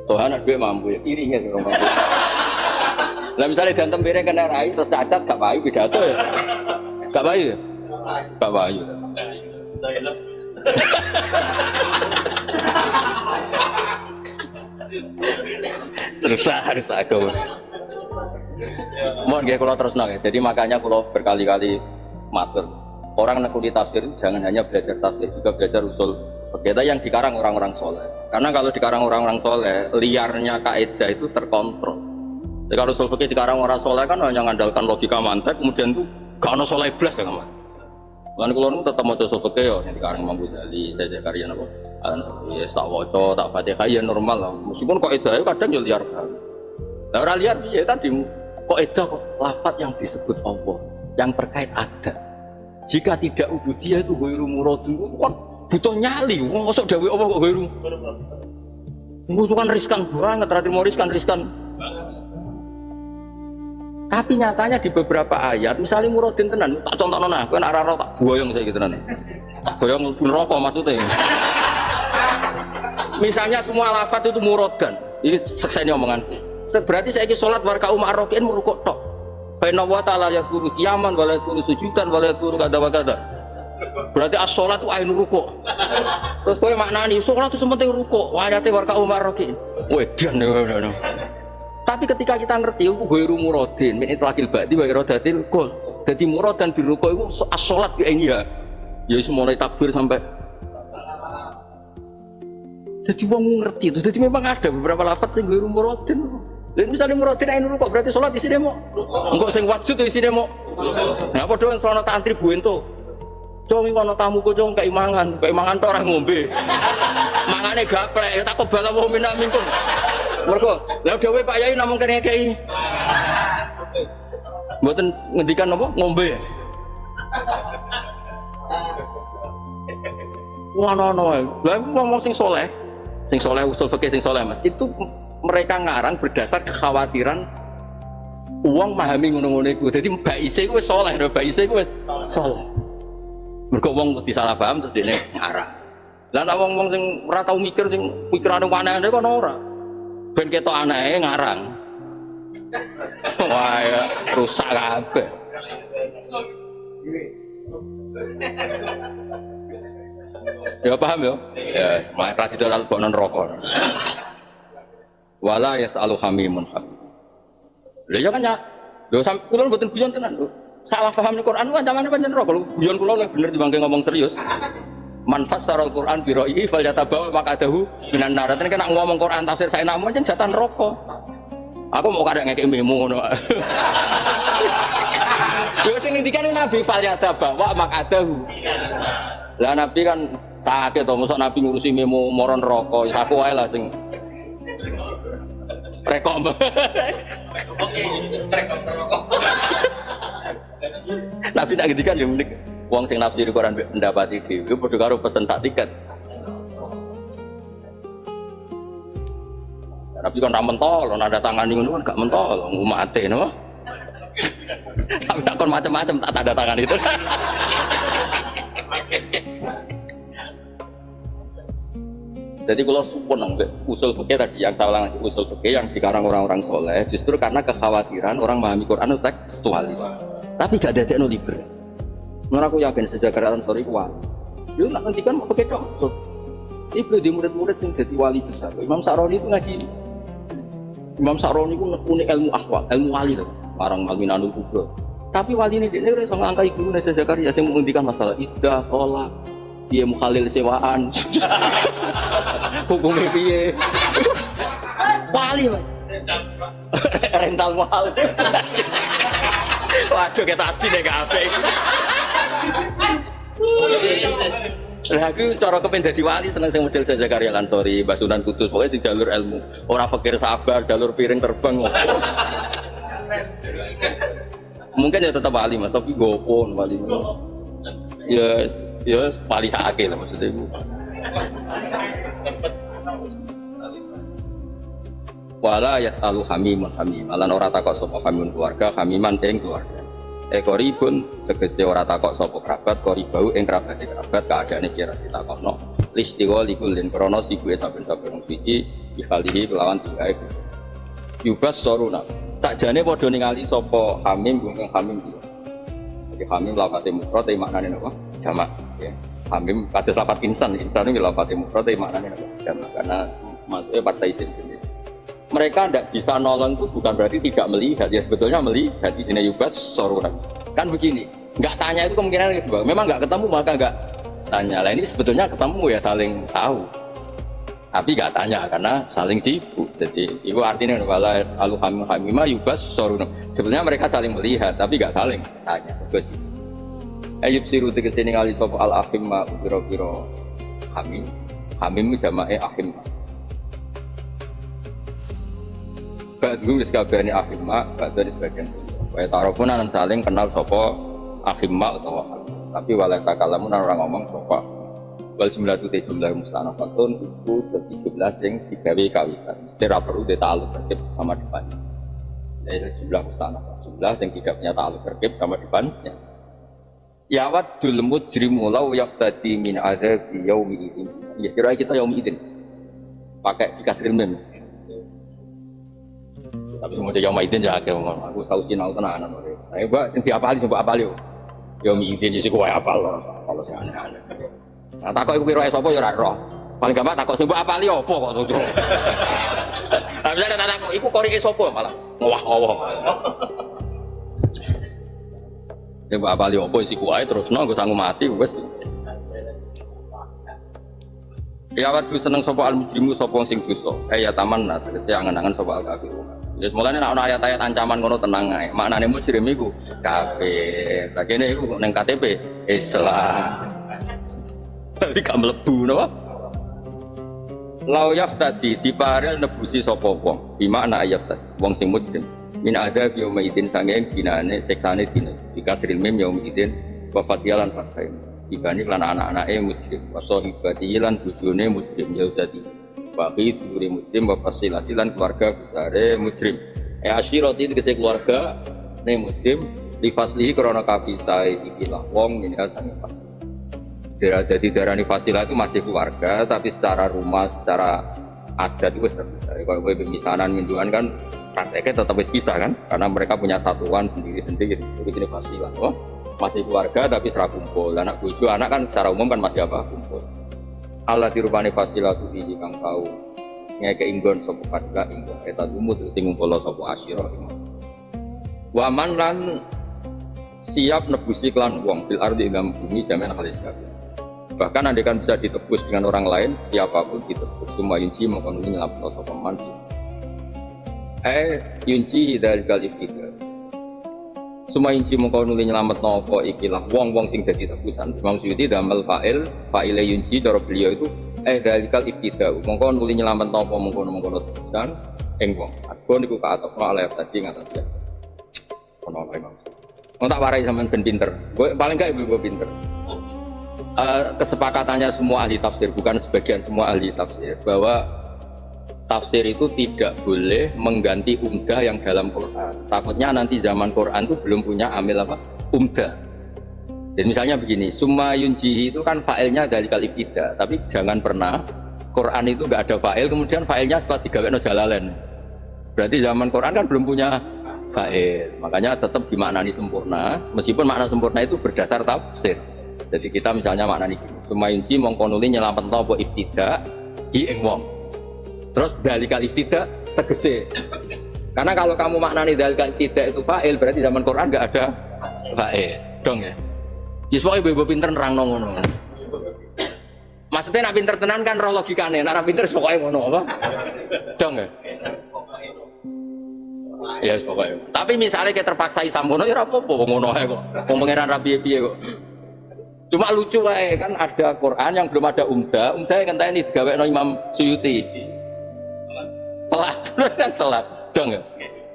Tuhan anak gue mampu ya, iringnya sih mampu. Nah misalnya diantem piring kena rai terus cacat gak payu pidato ya. Gak payu ya? Gak payu. harus aku. Mohon nggih kula terusno ya. Jadi makanya kula berkali-kali matur. Orang nekuni tafsir jangan hanya belajar tafsir, juga belajar usul fikih yang dikarang orang-orang soleh. Karena kalau dikarang orang-orang soleh, liarnya kaidah itu terkontrol. Jadi kalau usul fikih dikarang orang soleh kan hanya mengandalkan logika mantek, kemudian itu gak ono soleh iblis ya kan. Lan kula nu tetep maca usul fikih yo sing dikarang Imam Ghazali, saya karya napa? Ya tak waca, tak Fatihah ya normal lah. Meskipun kaidah kadang yo liar banget. Lah ora liar piye tadi kaidah kok lafaz yang disebut Allah yang terkait ada. Jika tidak ubudiyah itu ghairu muradu kan butuh nyali. Wong mosok dawuh apa kok ghairu. Itu kan riskan banget, terakhir mau riskan. Tapi nyatanya di beberapa ayat, misalnya muradin tenan, tak contohno nah, kowe nek ora tak boyong saiki tenan. Tak boyong mlebu neraka maksudnya. Misalnya semua lafaz itu muradan. Ini sekseni omongan. Berarti saya sholat warga umat rokin merukuk tok. Baina wa ta'ala yadhkuru qiyaman wa yadhkuru sujudan wa yadhkuru kada wa kada. Berarti as-sholat itu ainul rukuk. Terus kowe maknani sholat itu sementing rukuk. Wayate warga umat rokin. Wedan. Tapi ketika kita ngerti itu ghairu muradin min itlaqil ba'di wa iradatil qul. Jadi murad dan birukuk itu as-sholat bi ya. Ya wis mulai takbir sampai. Jadi wong ngerti itu. Jadi memang ada beberapa lafaz sing ghairu muradin. Lalu misalnya muradin ainul rukuk berarti sholat di sini mau. Engko sing wajud di sini mau. Nah padha wong sono tak antri buento. Cung iki ana tamuku cung keimangan tok ora ngombe. Mangane gaplek tak kobal apa minamingkun. Mergo, lha dhewe Pak Yai namung kene kei. Mboten ngendikan apa ngombe. Ono wae. Lah ngomong sing saleh usul fikih sing saleh Mas. Itu mereka ngarang berdasar kekhawatiran uang memahami ngono-ngono iku. Dadi baise iku wis saleh, baise iku wis saleh. Mergo wong disalah paham terus dene ngarang. Lah nek wong-wong sing ora tau mikir sing pikirane aneh-aneh kono ora. Ben ketok aneh ngarang. Wah ya rusak kabeh. Ya paham ya? Ya, mak rasidul albon neraka. Wala yasalu hamimun hamim. Lha ya kan ya. Lho sampe kula mboten guyon tenan lho. Salah paham Al-Qur'an ku ancamane pancen neraka. Guyon kula lek bener dibangke ngomong serius. Man fassara Al-Qur'an bi ra'yi falyatabawa maqadahu minan nar. Ten kena ngomong Qur'an tafsir saya nak pancen jatah neraka. Aku mau kadang ngekek memo ngono. Yo sing ngendikan Nabi falyatabawa maqadahu. Lah Nabi kan sakit to, mosok Nabi ngurusi memo moron neraka. Ya aku wae lah sing rekom. Nabi nak ngendikan yo unik. Wong sing nafsir Quran mendapati dhewe padha karo pesen sak tiket. Nabi kan ra mentol, ana tangani ngono kan gak mentol, umate no. Tapi tak kon macam-macam tak tanda tangan itu. Jadi kalau supun usul fikih tadi yang saya ulang usul fikih yang dikarang orang-orang soleh justru karena kekhawatiran orang memahami Quran itu tekstualis. Tapi gak ada tekno liber. Menurut aku yakin sejak kerajaan sorry kuat. Dia nak nantikan mau pakai dong. Ibu di murid-murid yang jadi wali besar. Imam Sa'roni itu ngaji. Imam Sa'roni itu unik ilmu ahwal, ilmu wali loh. Orang Malminanul Kubro. Tapi wali ini dia udah sama angkai guru Nasa Zakaria yang menghentikan masalah iddah, tolak, dia mukhalil sewaan, hukumnya piye. Wali mas. Rental mahal. Waduh kita pasti deh kafe. Lah aku cara kepen dadi wali seneng sing model Zakaria Lansori, Basunan Kudus, pokoknya sing jalur ilmu. Ora fakir sabar, jalur piring terbang. Mungkin ya tetap wali mas, tapi gopon wali. Yes, wali sakit lah maksudnya ibu. Wala yasalu hamimun hamim. Alan ora takok sapa hamimun keluarga, hamiman ing keluarga. Koribun tegese ora takok sapa kerabat, koribau ing kerabate kerabat kaadane kira ditakokno. Listiwa likulin krana sibuke saben-saben wong suci ihalihi kelawan tinggae. Yubas soruna. Sakjane padha ningali sapa hamim ing hamim iki. Jadi hamim lafate mufrad e maknane napa? Jamak ya. Hamim kados lafat insan iki lafate mufrad e maknane napa? Jamak karena maksudnya partai jenis. Mereka tidak bisa nolong itu bukan berarti tidak melihat ya sebetulnya melihat di sini yubas sorunan kan begini nggak tanya itu kemungkinan kedua memang nggak ketemu maka nggak tanya lah ini sebetulnya ketemu ya saling tahu tapi nggak tanya karena saling sibuk jadi itu artinya wala alu hamima yubas sorunan sebetulnya mereka saling melihat tapi nggak saling tanya terus ayub siru tegese ningali sapa al ahimma biro hamim jamae ahimma dulu sekabehane ahimma dari sebagian supaya tarafun nan saling kenal sapa ahimma utawa tapi wala takalamun orang ngomong sapa wal jumlah itu jumlah mustanafatun itu 17 yang digawe kawitan mesti ra perlu ta'alluq terkait sama depannya jadi jumlah mustanafat 17 yang tidak punya ta'alluq terkait sama depannya ya wadul mujrimu law yaftadi min adzabi yaumi idin ya kira kita yaumi idin pakai dikasih mem Tapi semua dia Yaumidin jaga aku tahu sinau tenanan. Ayo Mbak sing diapali sing mbok apali yo. Yaumidin iki kowe apal lho. Kalau sing aneh-aneh. Nah takok iku piro sapa ya ora roh. Paling gampang takok sing mbok apali apa kok to. Tapi ada takok iku korike sapa malah ngowah-owah. Sing mbok apali apa isi kuwae terusno nggo sanggup mati wis. Ya waktu seneng sapa al-mujrimu sapa sing dosa. Ya tamanna tegese angen-angen sapa al-kafir. Ya mulane nek ana ayat-ayat ancaman ngono tenang ae. Maknane mujrim iku kafir. Lah kene iku ning KTP Islam. Tapi gak mlebu napa? Lau yaftadi diparel nebusi sapa wong. Bi makna ayat wong sing mujrim. Min ada yaumidin sanging dinane siksane dina. Dikasril mim yaumidin wa fatiyalan fatain. Dibanding lan anak-anake mujrim, wasahibati lan bojone mujrim ya usati. Bagi dure mujrim wa fasilati lan keluarga besare mujrim. Asyirati tegese keluarga ne mujrim li faslihi krana kapisae ikilah wong ini asane pas. Jadi darani fasilah itu masih keluarga tapi secara rumah, secara adat itu terpisah. Kalau pemisahan minduan kan prakteknya tetap bisa kan karena mereka punya satuan sendiri-sendiri. Jadi ini fasilah. Oh, masih keluarga tapi serah kumpul. Anak bojo, anak kan secara umum kan masih apa kumpul. Allah dirupani fasilah tu iki kang tau ngeke inggon sapa fasilah inggon eta umut sing ngumpul sapa asyirah. Waman lan siap nebusi klan wong fil ardi ing bumi jaman khalis kabeh. Bahkan andekan bisa ditebus dengan orang lain siapapun ditebus cuma yunci mengkono nyelapno sapa man. Yunci dalikal iftida. Semua inci mengkau nuli nyelamat nopo ikilah wong sing dadi tebusan. Imam Suyuti damel fa'ile yunci cara beliau itu dalikal ibtida mengkau nuli nyelamat nopo mengkono tebusan ing wong. Aku niku ka atokno alef tadi ngatas ya. Ono ae Mas. Wong tak warai sampean ben pinter. Kowe paling gak ibu pinter. Kesepakatannya semua ahli tafsir bukan sebagian semua ahli tafsir bahwa tafsir itu tidak boleh mengganti umdah yang dalam Quran. Takutnya nanti zaman Quran itu belum punya amil apa? Umdah. Dan misalnya begini, summa yunjihi itu kan failnya dari kali ibtida, tapi jangan pernah Quran itu nggak ada fail, kemudian failnya setelah digawekno jalalain. Berarti zaman Quran kan belum punya fail. Makanya tetap dimaknani sempurna, meskipun makna sempurna itu berdasar tafsir. Jadi kita misalnya maknani gini, summa yunji mongko nuli nyelametno apa ibtida hi ing wong. Terus dalikal istidak tegese. Karena kalau kamu maknani dalikal istidak itu fa'il berarti zaman Quran enggak ada fa'il. Dong ya. Ya pokoke ibu pinter nerangno ngono. Maksudnya nak pinter tenan kan roh logikane, nak pinter pokoke ngono apa? Dong ya. Ya pokoke. Tapi misalnya kita terpaksa isamono ya ora apa-apa ngono ae kok. Wong pangeran ra piye-piye kok. Cuma lucu wae kan ada Quran yang belum ada umdah yang ngenteni digawekno Imam Suyuti. Telat dong ya.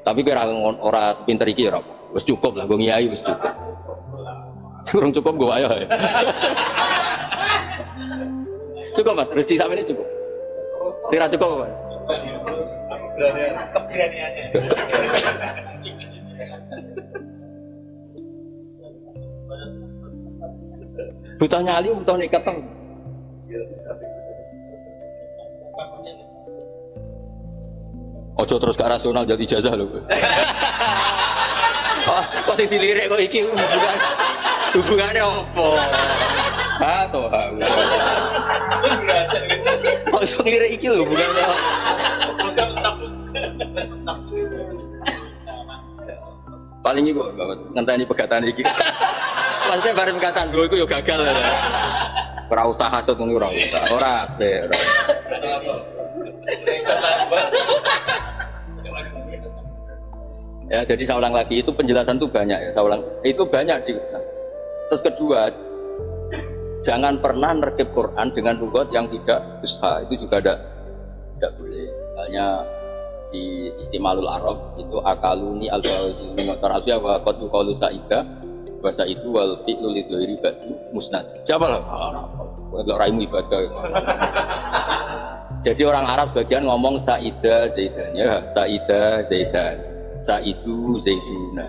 Tapi kira ora sepinter iki ora. Wis cukup lah, gue ngiyai wis cukup. Kurang cukup gue ayo. Cukup Mas, rezeki sampe ini cukup. Sira cukup Mas. Keberaniannya. Butuh nyali, butuh niket teng. Ojo terus gak rasional jadi ijazah lho. Oh, kok sing dilirik kok iki hubungannya apa? Ha to ha. Kok iso ngelirik iki lho hubungannya. Paling iku ngenteni pegatan iki. Maksudnya bareng pegatan gue iku yo gagal. Ora usah hasud ngono ora usah. Ora ape. Ya, jadi saya ulang lagi, itu penjelasan itu banyak ya, saya ulang, itu banyak sih. Terus kedua, jangan pernah nerkib Quran dengan lugat yang tidak besar, itu juga tidak boleh. Misalnya di Istimalul Arab itu akaluni al-baluni motorabia wa qadu qalu sa'ida bahasa itu wal fi'lu lidhiri ba'du musnad. Siapa lah? Kalau raimu ibadah. Jadi orang Arab bagian ngomong Sa'idah Zaidan ya, Sa'idah Zaidan, Sa'idu Zaiduna.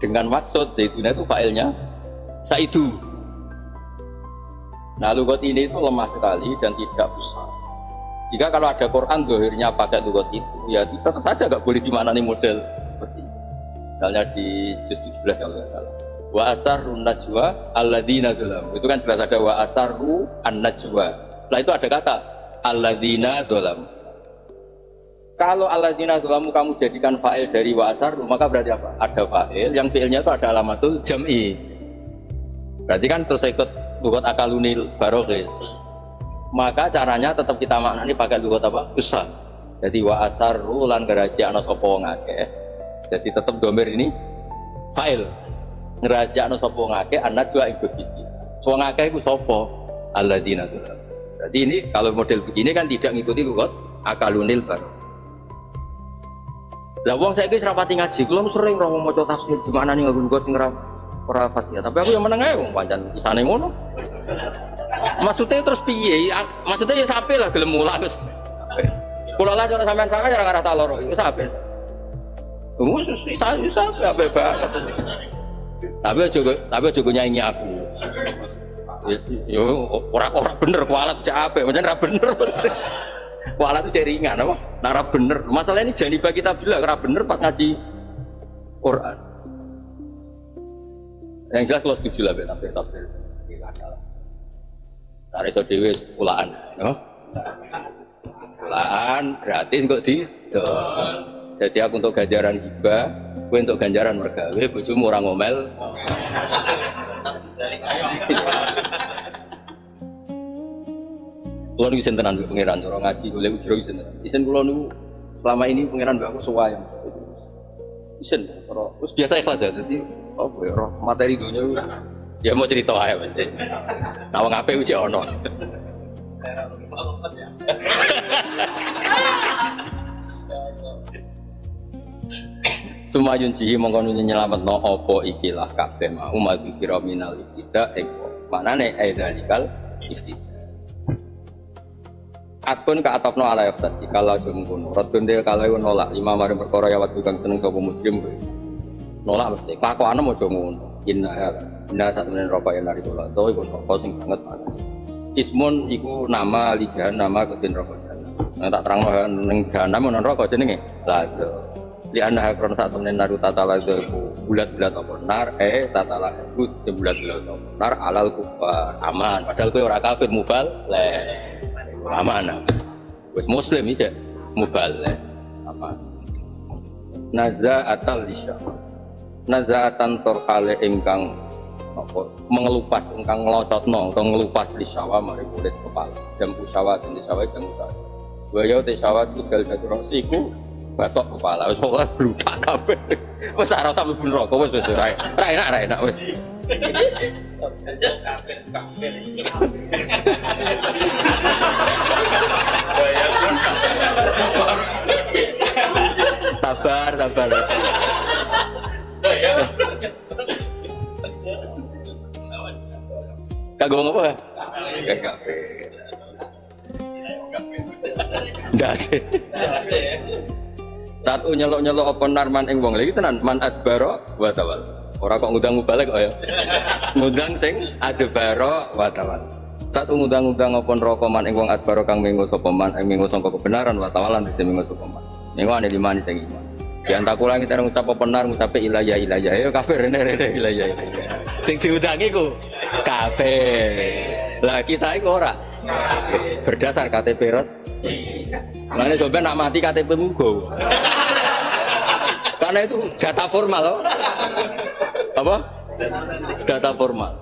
Dengan maksud Zaiduna itu failnya Sa'idu. Nah lugat ini itu lemah sekali dan tidak besar. Jika kalau ada Quran dohirnya pakai lugat itu, ya tetap saja nggak boleh dimaknani model seperti itu. Misalnya di juz 17 kalau nggak salah. Wa asarrun najwa alladzina dzalamu. Itu kan jelas ada wa asarru an-najwa. Setelah itu ada kata alladzina dzalamu. Kalau alladzina dzalamu kamu jadikan fa'il dari wa asarru, maka berarti apa? Ada fa'il yang fi'ilnya itu ada alamatul jam'i. Berarti kan terus ikut lugat akalunil barokis. Maka caranya tetap kita maknani pakai lugat apa? Besar. Jadi wa asarru lan ngrahasiakno sapa wong akeh. Jadi tetap domir ini fa'il. Ngrahasiakno sapa wong akeh an-najwa ing bisi. Wong akeh iku sapa? Alladzina dzalamu. Jadi ini kalau model begini kan tidak ngikuti lugat akalunil barokis. Lah wong saiki wis rapati ngaji, kula sering ora maca tafsir di mana ning nggon sing ora fasih. Tapi aku yang meneng ae wong pancen isane ngono. Maksudnya terus piye? Maksudnya ya sampe lah gelem mulah terus. Kula lah cara sampean sange ora ngarah tak loro, iku sampe. Wis sampe ape banget. Tapi aja nyanyi aku. Yo ora bener kualat cek apik, pancen ora bener. Kualat itu cek ringan apa? Nah ora bener. Masalah ini janibah kita bilang ora bener pas ngaji Quran. Yang jelas kalau setuju lah tafsir. Tarik so dewe pulaan, no? Pulaan gratis kok di. Jadi aku untuk ganjaran hibah, gue untuk ganjaran mergawe, bojomu orang ngomel. Kulo niku isen tenan pangeran cara ngaji golek ujro isen. Isen kulo niku selama ini pangeran mbak aku suwayang. Isen terus biasa ikhlas ya. Dadi apa ya roh materi dunya ya mau cerita ae Mas. Nah wong apik uji ono. Sumayun jihi mongko nyelametno apa ikilah kabeh mau madhikira minal ibtida eko. Manane aidalikal istida. Atpun ka atapno ala yaftati kala jengkono. Radun de kala nolak lima mari perkara ya watu kang seneng sapa mujrim kowe. Nolak mesti kelakuane aja ngono. Inna sak menen rokok yang nari bola to iku rokok sing banget panas. Ismun iku nama lijan nama kedin rokok jahanam. Nah tak terangno ning jahanam ono rokok jenenge lado. Li anna hakron sak menen naru tatala iku bulat-bulat apa nar tatala iku sebulat-bulat apa nar alal kufar aman padahal kowe ora kafir mubal le aman. Wis muslim iki mubal le apa. Nazaatal lisya. Nazaatan torhale ingkang apa mengelupas ingkang nglocotno utawa ngelupas lisyawa mari kulit kepala jam usyawa dan lisyawa jam usyawa waya te syawa tujal datur siku batok kepala wis pokoke bludak kabeh wis ora usah mlebu neraka wis ora enak wis sabar kagak ngomong apa? Kagak. Ndak sih. Satu nyelok apa narman ing wong lagi tenan man adbaro wa tawal. Ora kok ngundang balik kok ya. Ngundang sing adbaro wa tawal. Satu ngundang apa neraka man ing wong adbaro kang mengo sapa man ing mengo sangka kebenaran wa tawalan dise mengo sapa man. Mengo ane limane sing iman. Yang tak ulang kita ngucap benar ngucap ilayah ya kafir rene ilayah sing diundangi ku kafir lah kita iku ora berdasar KTP res makanya coba nak mati KTP mugo karena itu data formal loh apa data formal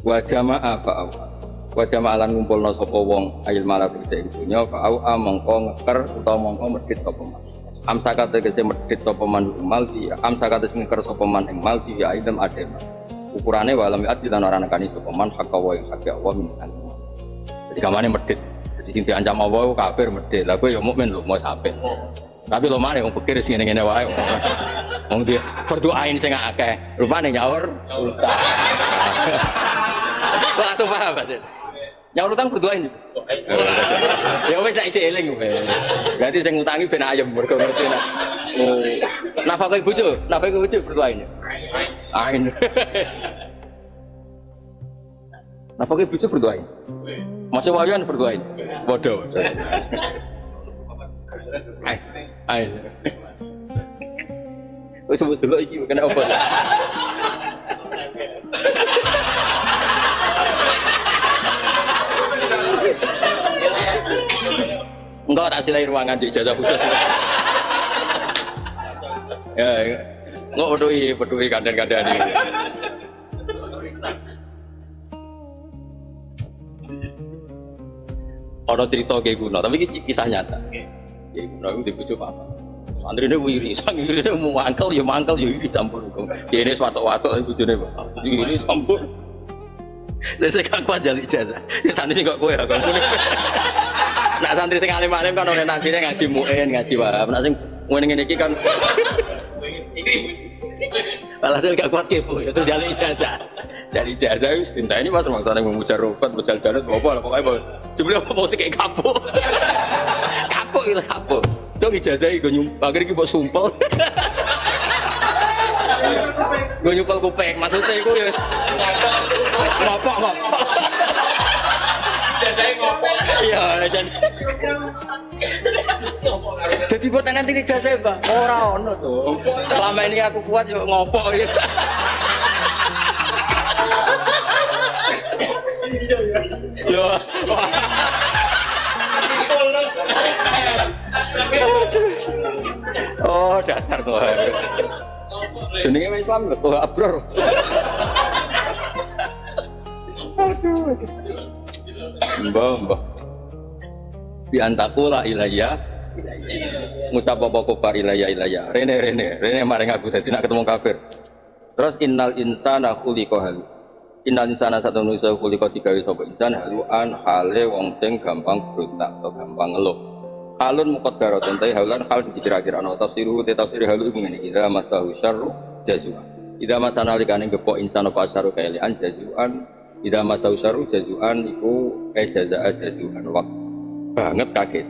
wajah maaf wajah maalan ngumpulna sapa wong ayil malat sing dunya fa'au mongko ngeker utawa mongko medhit sapa man amsaka tegese medhit sapa man malti amsaka tegese ngeker sapa man ing malti ya idem adem ukurane walam ati lan ora nekani sapa man hak wa ing hak Allah minkan jadi kamane medhit jadi sing diancam Allah kafir medhit lha kowe ya mukmin lho mau sampe tapi lo mana wong pikir sing ngene-ngene wae wong dia berdoain sing akeh rupane nyaur utang langsung paham Pak yang utang berdoain. Ya wis nek isih eling kowe. Berarti sing ngutangi ben ayem mergo ngerti nek. Nafkah bojo berdoain. Ain. Nah pakai bucu berdoain. Masih wayan berdoain. Bodoh. Ayo. Wis sebut dulu iki kena apa? Enggak tak silai ruangan di ijazah khusus. Ya, enggak peduli kandang-kandang ini. Ada cerita kayak guna, tapi kisah nyata. Kayak guna itu dibujuk apa? Santri ini wiri, santri ini mau mangkel ya wiri campur. Ini suatu-suatu bujune ini campur. Dan saya gak kuat jaluk ijazah. Ya santri sih gak kuat ya. Nak santri sing alim-alim kan orientasinya ngaji mu'in, ngaji wahab. Nak sing ngene iki kan alhasil gak kuat kepo, ya terus jaluk ijazah. Dari ijazah wis ini Mas maksane memujar obat, berjalan-jalan apa lah pokoknya jebule apa sing kayak kapuk. Kapuk iki kapuk. Cok ijazah iki nyumpel iki mbok sumpel. Gue nyumpel kuping, maksudnya iku ya ngopok. Ijazahnya ngopok. Iya, jadi buat nanti ijazah Mbak, ora ono tuh. Selama ini aku kuat yuk ngopok gitu. Yo. Oh, dasar tuh. Jenenge Islam lho, kok abror. Aduh. Mbah. Bi antakula ilayya. Ngucap apa kufar ilayya. Rene maring aku dadi nak ketemu kafir. Terus innal insana khuliqa halu. Innal insana satu manusia khuliqa digawe sapa insan haluan hale wong sing gampang berontak atau gampang ngeluh. Halun muqaddarat entai haluan hal dikira-kira ana tafsiru tafsir halu iku ngene iki masahu syarru jazua. Ida masana likane gepok insan apa syarru kaelian jazuan. Ida masahu syarru jazuan iku jazaa jazuan wak banget kaget.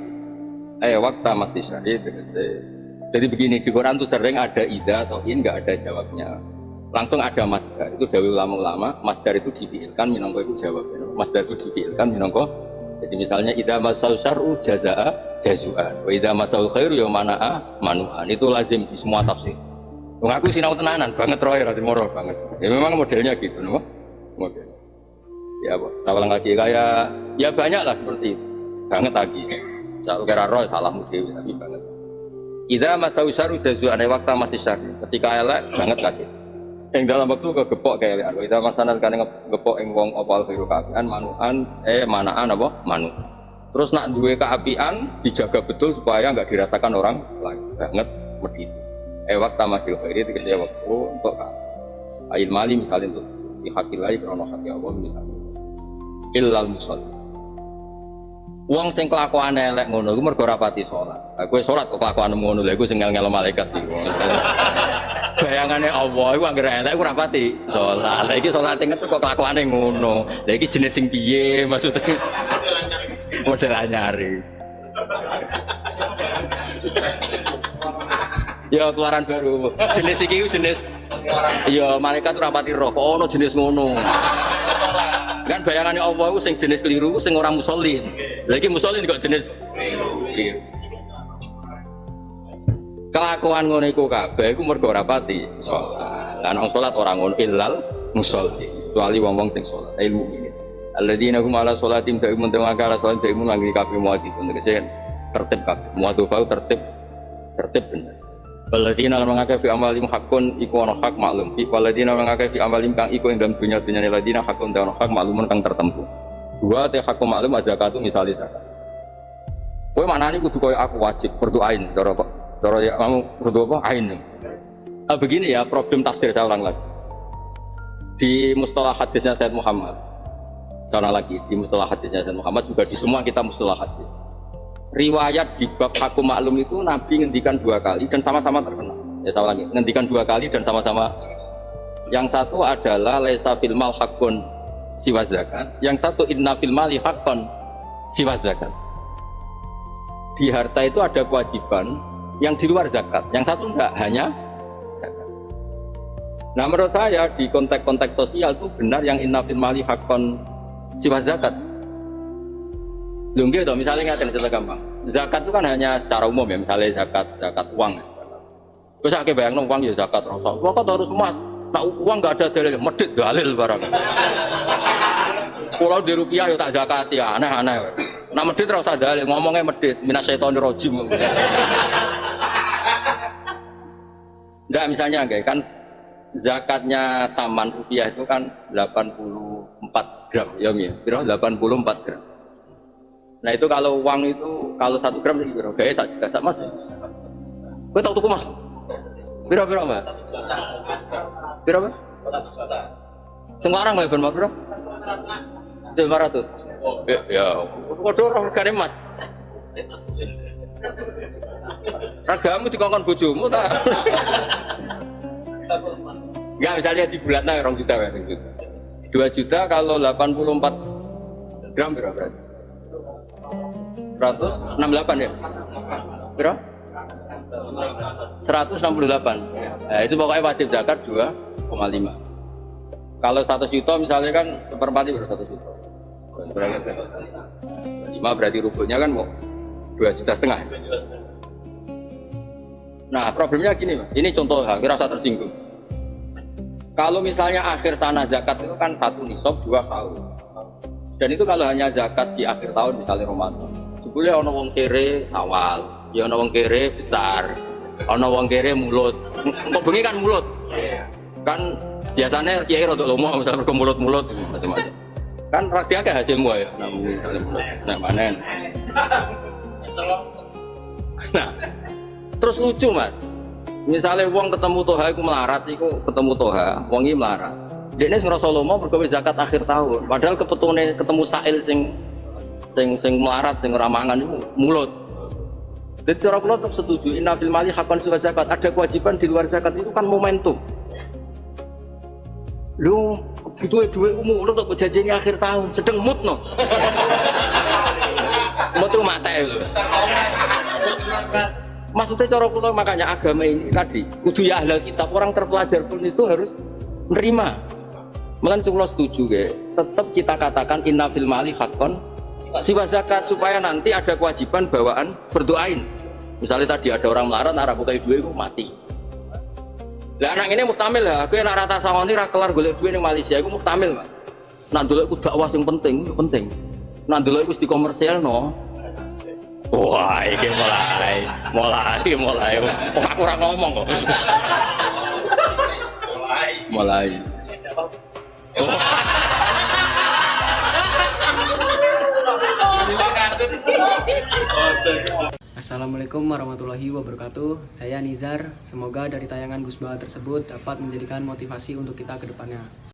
Waktu masih syari terusé. Jadi begini di Quran tuh sering ada ida atau in enggak ada jawabnya. Langsung ada masdar. Itu dawuh ulama-ulama, masdar itu difi'ilkan minangka iku jawab. Masdar itu difi'ilkan minangka. Jadi misalnya ida masal syar'u jazaa jazuan. Wa ida masal khairu ya manaa manuan. Itu lazim di semua tafsir. Wong aku sinau tenanan banget roe ra moro banget. Ya memang modelnya gitu, no? Model. Ya, sawalang lagi kayak ya banyak lah seperti itu. Banget lagi. Saya kira roe salahmu dewi tapi banget. Ida masal syar'u jazuan waktu masih syari. Ketika elek banget lagi. Yang dalam waktu kegepok kayak lihat, kita masalah kan ngepok yang wong opal biru keapian manuan manaan apa manu. Terus nak dua keapian dijaga betul supaya nggak dirasakan orang lain banget medit. Waktu masih khairi dikasih waktu untuk ail mali misalnya untuk dihakilai krono hati Allah misalnya. Illal musol. Wong sing kelakuane elek ngono iku mergo ora pati salat. Lah kowe salat kok kelakuane ngono lha iku sing ngel-ngelo malaikat iki. Bayangane Allah iku anggere elek ora pati salat. Lah iki salate ngetu kok kelakuane ngono. Lah iki jenis sing piye maksudnya? Model anyari. Ya keluaran baru. Jenis iki jenis ya malaikat ora pati roh. Kok ono jenis ngono. Kan bayangannya Allah itu sing jenis keliru, sing orang musholin. Lagi musholin kok jenis keliru. Kelakuan ngono iku kabeh iku mergo ora pati salat. Lan wong salat ora ngono illal musholli. Kecuali wong-wong sing salat ilmu ini. Alladzina hum ala sholatim da'imun tawakala salat da'imun langgi kabeh muati pun tegese tertib kabeh. Muatu bau tertib bener. Waladina mengakeh fi amalim hakun iku ana hak maklum. Waladina mengakeh fi amalim kang iku ing dalam dunya-dunyane ladina hakun ana hak maklumun kang tertentu. Dua te hak maklum zakatu misale zakat. Kowe manane kudu koyo aku wajib berdoain cara ya kamu kudu apa ain. Begini ya problem tafsir saya ulang lagi. Di mustalah hadisnya Sayyid Muhammad. Sana lagi di mustalah hadisnya Sayyid Muhammad juga di semua kita mustalah hadis. Riwayat di bab hakum maklum itu Nabi ngendikan 2 kali dan sama-sama terkenal. Ya sama lagi, ngendikan 2 kali dan sama-sama. Yang satu adalah laisa fil mal hakun siwa zakat. Yang satu inna fil mali hakun siwa zakat. Di harta itu ada kewajiban yang di luar zakat. Yang satu enggak, hanya zakat. Nah menurut saya di konteks-konteks sosial itu benar yang inna fil mali hakun siwa zakat. Lungge toh misalnya ngaten cerita gampang. Zakat itu kan hanya secara umum ya, misalnya zakat uang. Terus akeh bayangno uang ya zakat rasa. Kok harus emas? Nak uang enggak ada dalil, medhit dalil barang. Kalau di rupiah ya tak zakati ya, aneh-aneh. Nak medhit ora usah dalil, ngomongnya medhit minasyaitonir rajim. Enggak misalnya enggak kan zakatnya saman rupiah itu kan 84 gram ya Mi. Kira 84 gram. Nah itu kalau uang itu kalau 1 gram sih kira gaya sak juta Mas. Kowe tau tuku Mas? Pira-pira Mas? Pira Mas? 1 juta. Sing larang wae ben pira? 500. Ya, padha regane Mas. Ragamu dikongkon bojomu ta? Enggak misalnya di bulannya 2 juta ya, 2 juta kalau 84 gram berapa? 168 ya? Berapa? 168. Nah, itu pokoknya wajib zakat 2,5. Kalau 1 juta misalnya kan seperempat itu 1 juta. Berapa? 5 berarti rubuhnya kan mau 2,5 juta. Nah problemnya gini Mas, ini contoh kira usah tersinggung. Kalau misalnya akhir sana zakat itu kan 1 nisab 2 tahun. Dan itu kalau hanya zakat di akhir tahun misalnya Ramadan. Sebetulnya ono wong kere sawal, ya ono wong kere besar, ono wong kere mulut. Kok bengi kan mulut. Kan biasanya kiai rodok lomo misalnya mulut-mulut macam-macam. Kan dia kayak hasilmu ya, nah panen. Nah, terus lucu Mas. Misalnya wong ketemu toha iku melarat iku ketemu toha, wong iki melarat. Dekne ngrasa lomo mergo zakat akhir tahun. Padahal kepetune ketemu sail sing melarat sing ora mangan iku mulut. Jadi cara kula tetap setuju inna fil mali haqqan siwa zakat. Ada kewajiban di luar zakat itu kan momentum. Lu duwe mulut kok jajene akhir tahun, sedeng mutno. Mutu mate lho. Maksudnya cara kula makanya agama ini tadi kudu ya ahlul kitab, orang terpelajar pun itu harus menerima. Mulane kula setuju ge, tetap kita katakan inna fil mali haqqan siwa zakat supaya nanti ada kewajiban bawaan berdoain. Misalnya tadi ada orang melarat arah bukai duit itu mati. Lah anak ini muhtamil lah, aku yang rata sawani ra kelar golek duit ning Malaysia aku muhtamil Mas. Nak ndelok iku dakwah sing penting. Nak ndelok iku wis dikomersialno. Wah, iki mulai. Aku ora ngomong kok. Mulai. Assalamualaikum warahmatullahi wabarakatuh. Saya Nizar. Semoga dari tayangan Gus Baha tersebut dapat menjadikan motivasi untuk kita ke depannya.